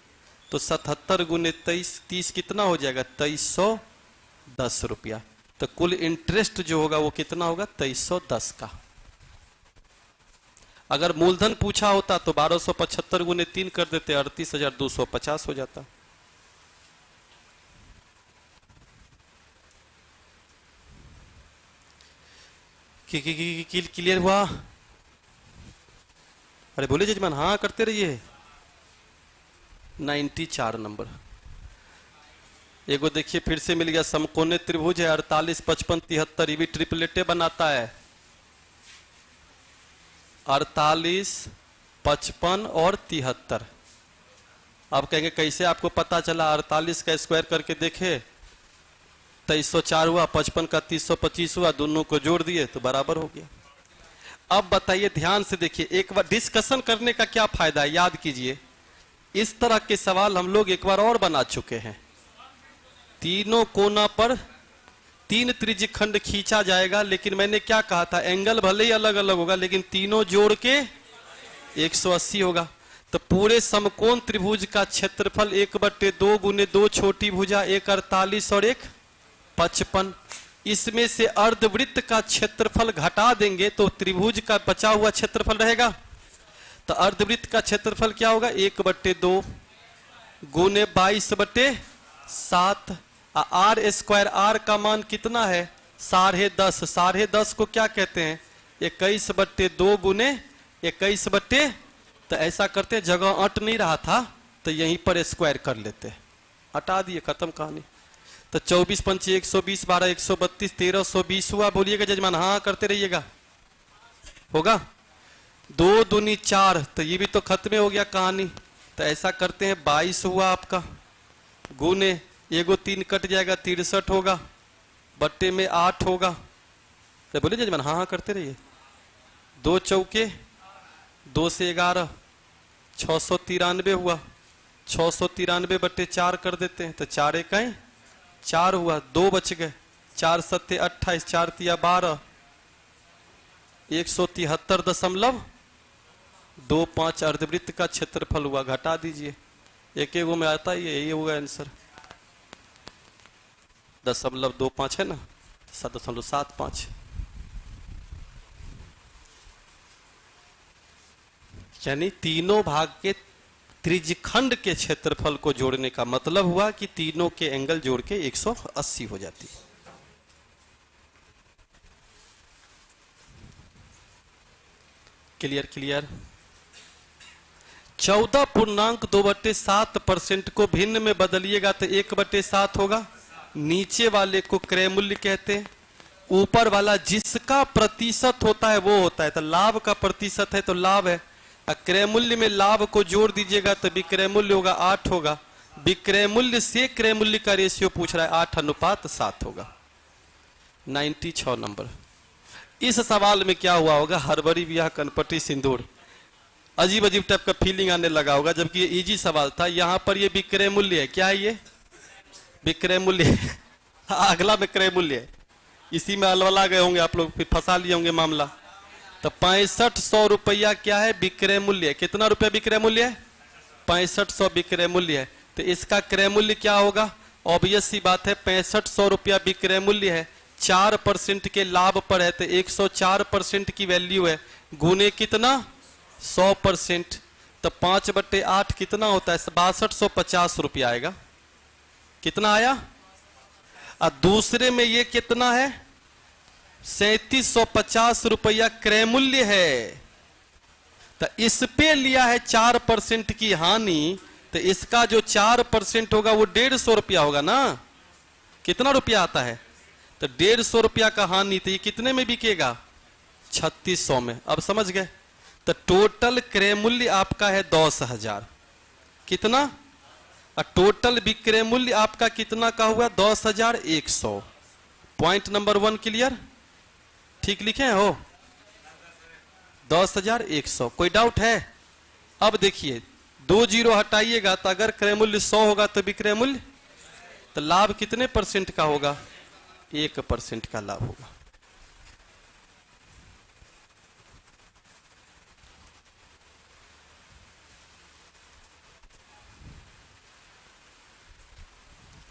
तो 77 गुने 23 30 कितना हो जाएगा? 2310 रुपया। तो कुल इंटरेस्ट जो होगा वो कितना होगा? 2310 का। अगर मूलधन पूछा होता तो 1275 गुने 3 कर देते, 38,250 हो जाता। क्लियर हुआ? अरे बोले जजमान, हाँ करते रहिए। 94 नंबर। एगो देखिए फिर से मिल गया। समकोणीय त्रिभुज है 48 55 73। ये भी ट्रिपलेटे बनाता है। 48 55 और 73। आप कहेंगे कैसे आपको पता चला? 48 का स्क्वायर करके देखे 2304 हुआ, 55 का 325 हुआ, दोनों को जोड़ दिए तो बराबर हो गया। अब बताइए ध्यान से देखिए, एक बार डिस्कशन करने का क्या फायदा है? याद कीजिए, इस तरह के सवाल हम लोग एक बार और बना चुके हैं। तीनों कोना पर 3 त्रिज्यखंड खींचा जाएगा, लेकिन मैंने क्या कहा था? एंगल भले ही अलग अलग होगा लेकिन तीनों जोड़ के 180 होगा। तो पूरे समकोण त्रिभुज का क्षेत्रफल 1/2 गुने 2 छोटी भुजा, एक 48 और एक 55। इसमें से अर्धवृत्त का क्षेत्रफल घटा देंगे तो त्रिभुज का बचा हुआ क्षेत्रफल रहेगा। तो अर्धवृत्त का क्षेत्रफल क्या होगा? 1/2 गुने 22/7। आर स्क्वायर, आर का मान कितना है? 10.5। 10.5 को क्या कहते हैं? 21/2 गुने 21/। तो ऐसा करते, जगह अट नहीं रहा था तो यहीं पर स्क्वायर कर लेते, हटा दिए, खत्म कहानी। तो 24 पंचे 120, 12 132, 1320 हुआ। बोलिएगा जजमान, हाँ करते रहिएगा। होगा 2 दूनी 4, तो ये भी तो खत्म हो गया कहानी। तो ऐसा करते हैं 22 हुआ आपका, गुने एगो 3 कट जाएगा 63 होगा, बट्टे में 8 होगा। तो बोलिए जजमान, हाँ हाँ करते रहिए। 2 चौके 2 से 11, 693 हुआ। 693/4 कर देते हैं तो 4 1 4 हुआ, 2 बच गए। 4 7 28, 4 3 12, 173.25 अर्धवृत्त का क्षेत्रफल हुआ। घटा दीजिए, एक एक में आता ही यही होगा आंसर। 0.25 है ना, 7.75। यानी तीनों भाग के त्रिज्यखंड के क्षेत्रफल को जोड़ने का मतलब हुआ कि तीनों के एंगल जोड़ के 180 हो जाती है। Clear clear. 14.2/7% को भिन्न में बदलिएगा तो 1/7 होगा। नीचे वाले को क्रय मूल्य कहते हैं, ऊपर वाला जिसका प्रतिशत होता है वो होता है। तो लाभ का प्रतिशत है तो लाभ है, क्रय मूल्य में लाभ को जोड़ दीजिएगा तो विक्रय मूल्य होगा 8 होगा। विक्रय मूल्य से क्रय मूल्य का रेशियो पूछ रहा है, 8:7 होगा। 96 नंबर। इस सवाल में क्या हुआ होगा, हरबरी ब्याह कनपटी सिंदूर, अजीब अजीब टाइप का फीलिंग आने लगा होगा, जबकि ये इजी सवाल था। यहां पर ये विक्रय मूल्य है, क्या है ये विक्रय मूल्य है। अगला में क्रय मूल्य है, इसी में अलवला गए होंगे आप लोग, फिर फंसा लिए होंगे मामला। तो 6500 रुपया क्या है विक्रय मूल्य है। कितना रुपया विक्रय मूल्य है, 6500 विक्रय मूल्य है। तो इसका क्रय मूल्य क्या होगा, ऑब्वियस सी बात है 6500 रुपया विक्रय मूल्य है, 4% के लाभ पर है तो 104% की वैल्यू है, गुने कितना 100%। तो 5/8 कितना होता है, 6250 रुपया आएगा। कितना आया। और दूसरे में ये कितना है, 3750 रुपया क्रय मूल्य है। तो इस पे लिया है 4% की हानि, तो इसका जो 4% होगा वो 150 रुपया होगा ना। कितना रुपया आता है, तो 150 रुपया का हानि, तो ये कितने में बिकेगा 3600 में। अब समझ गए। तो टोटल क्रय मूल्य आपका है 10,000। कितना, और टोटल विक्रय मूल्य आपका कितना का हुआ 10,100। पॉइंट नंबर 1 क्लियर, ठीक लिखे हो 10,100। कोई डाउट है। अब देखिए 2 जीरो हटाइएगा तो अगर क्रय मूल्य 100 होगा तो विक्रय मूल्य, तो लाभ कितने % का होगा, 1% का लाभ होगा।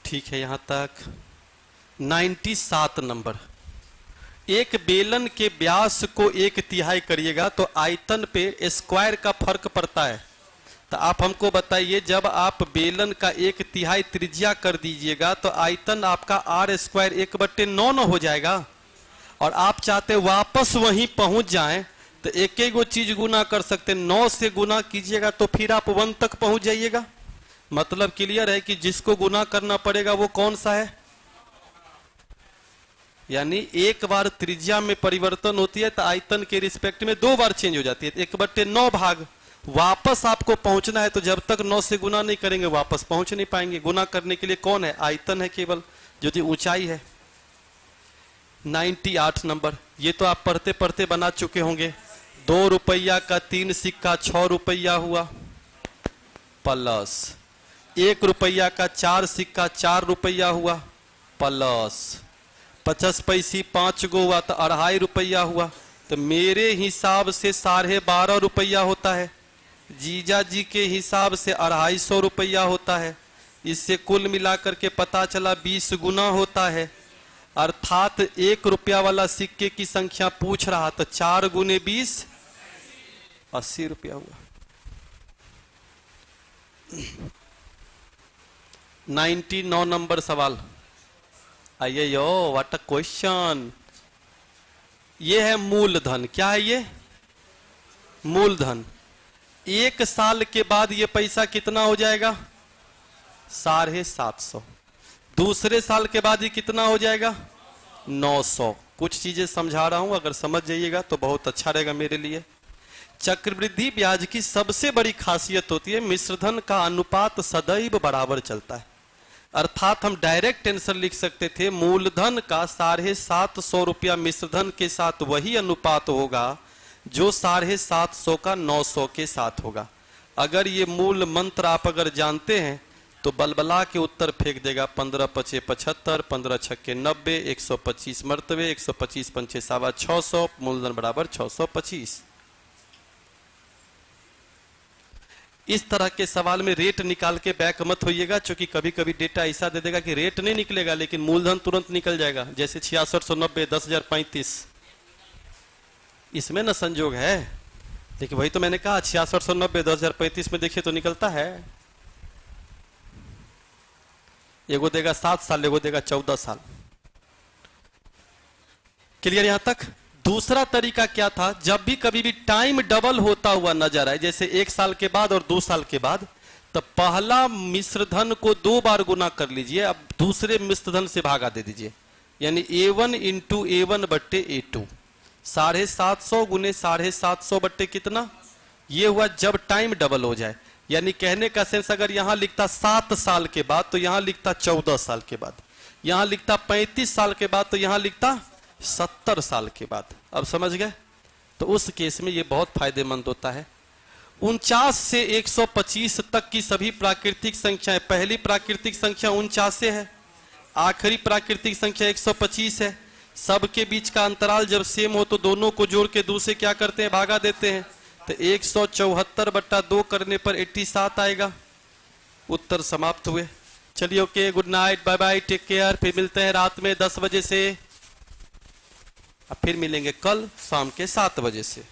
ठीक है यहां तक। 97 नंबर। एक बेलन के व्यास को 1/3 करिएगा तो आयतन पे स्क्वायर का फर्क पड़ता है। तो आप हमको बताइए, जब आप बेलन का 1/3 त्रिज्या कर दीजिएगा तो आयतन आपका r² 1/9 न हो जाएगा। और आप चाहते वापस वहीं पहुंच जाएं तो एक ही गो चीज गुना कर सकते, 9 से गुना कीजिएगा तो फिर आप 1 तक पहुंच जाइएगा। मतलब क्लियर है कि जिसको गुना करना पड़ेगा वो कौन सा है, यानी एक बार त्रिज्या में परिवर्तन होती है तो आयतन के रिस्पेक्ट में 2 बार चेंज हो जाती है। 1/9 भाग वापस आपको पहुंचना है, तो जब तक 9 से गुना नहीं करेंगे वापस पहुंच नहीं पाएंगे। गुना करने के लिए कौन है, आयतन है केवल, जो ऊंचाई है। 98 नंबर। ये तो आप पढ़ते पढ़ते बना चुके होंगे। 2 रुपया का 3 सिक्का 6 रुपया हुआ, प्लस 1 रुपया का 4 सिक्का 4 रुपया हुआ, प्लस 50 पैसे 5 गो हुआ तो 2.5 रुपया हुआ। तो मेरे हिसाब से 12.5 रुपया होता है, जीजा जी के हिसाब से 250 रुपया होता है। इससे कुल मिलाकर के पता चला 20 गुना होता है। अर्थात 1 रुपया वाला सिक्के की संख्या पूछ रहा, तो 4 गुने 20 80 रुपया हुआ। 99 नंबर सवाल। आइए यो, व्हाट अ क्वेश्चन। ये है मूलधन। क्या है ये, मूलधन। 1 साल के बाद ये पैसा कितना हो जाएगा 750। दूसरे साल के बाद ये कितना हो जाएगा 900। कुछ चीजें समझा रहा हूं, अगर समझ जाइएगा तो बहुत अच्छा रहेगा मेरे लिए। चक्रवृद्धि ब्याज की सबसे बड़ी खासियत होती है मिश्रधन का अनुपात सदैव बराबर चलता है। अर्थात हम डायरेक्ट आंसर लिख सकते थे, मूलधन का 750 रुपया मिश्रधन के साथ वही अनुपात होगा जो 750 का 900 के साथ होगा। अगर ये मूल मंत्र आप अगर जानते हैं तो बलबला के उत्तर फेंक देगा। 15 पचे 75, 15 छक्के 90, 125 मर्तबे, 125 पंचे 650, मूलधन बराबर 625। इस तरह के सवाल में रेट निकाल के बैक मत होइएगा, क्योंकि कभी कभी डेटा ऐसा दे देगा कि रेट नहीं निकलेगा लेकिन मूलधन तुरंत निकल जाएगा। जैसे 6690, 10,035, इसमें ना संजोग है। देखिए वही तो मैंने कहा 6690 2035 में देखिए तो निकलता है। एगो देगा 7 साल, एगो देगा 14 साल। क्लियर यहां तक? दूसरा तरीका क्या था, जब भी कभी भी टाइम डबल होता हुआ नजर आए, जैसे 1 साल के बाद और 2 साल के बाद, तो पहला मिश्र धन को 2 बार गुना कर लीजिए, अब दूसरे मिश्र धन से भागा दे दीजिए, यानी A1 इंटू A1 बट्टे A2, 750 गुने 750 बट्टे कितना, ये हुआ जब टाइम डबल हो जाए। यानी कहने का सेंस, अगर यहां लिखता 7 साल के बाद तो यहां लिखता 14 साल के बाद, यहां लिखता 35 साल के बाद तो यहां लिखता 70 साल के बाद। अब समझ गए? तो उस केस में ये बहुत फायदेमंद होता है। 49 से 125 तक की सभी प्राकृतिक संख्याएं, पहली प्राकृतिक संख्या 49 है, आखिरी प्राकृतिक संख्या 125 है। सबके बीच का अंतराल जब सेम हो तो दोनों को जोड़ के दूसरे क्या करते हैं, भागा देते हैं। तो 174/2 करने पर 87 आएगा। उत्तर समाप्त हुए। चलिए okay, good night, bye bye, take care. फिर मिलते हैं रात में 10 बजे से, अब फिर मिलेंगे कल शाम के 7 बजे से।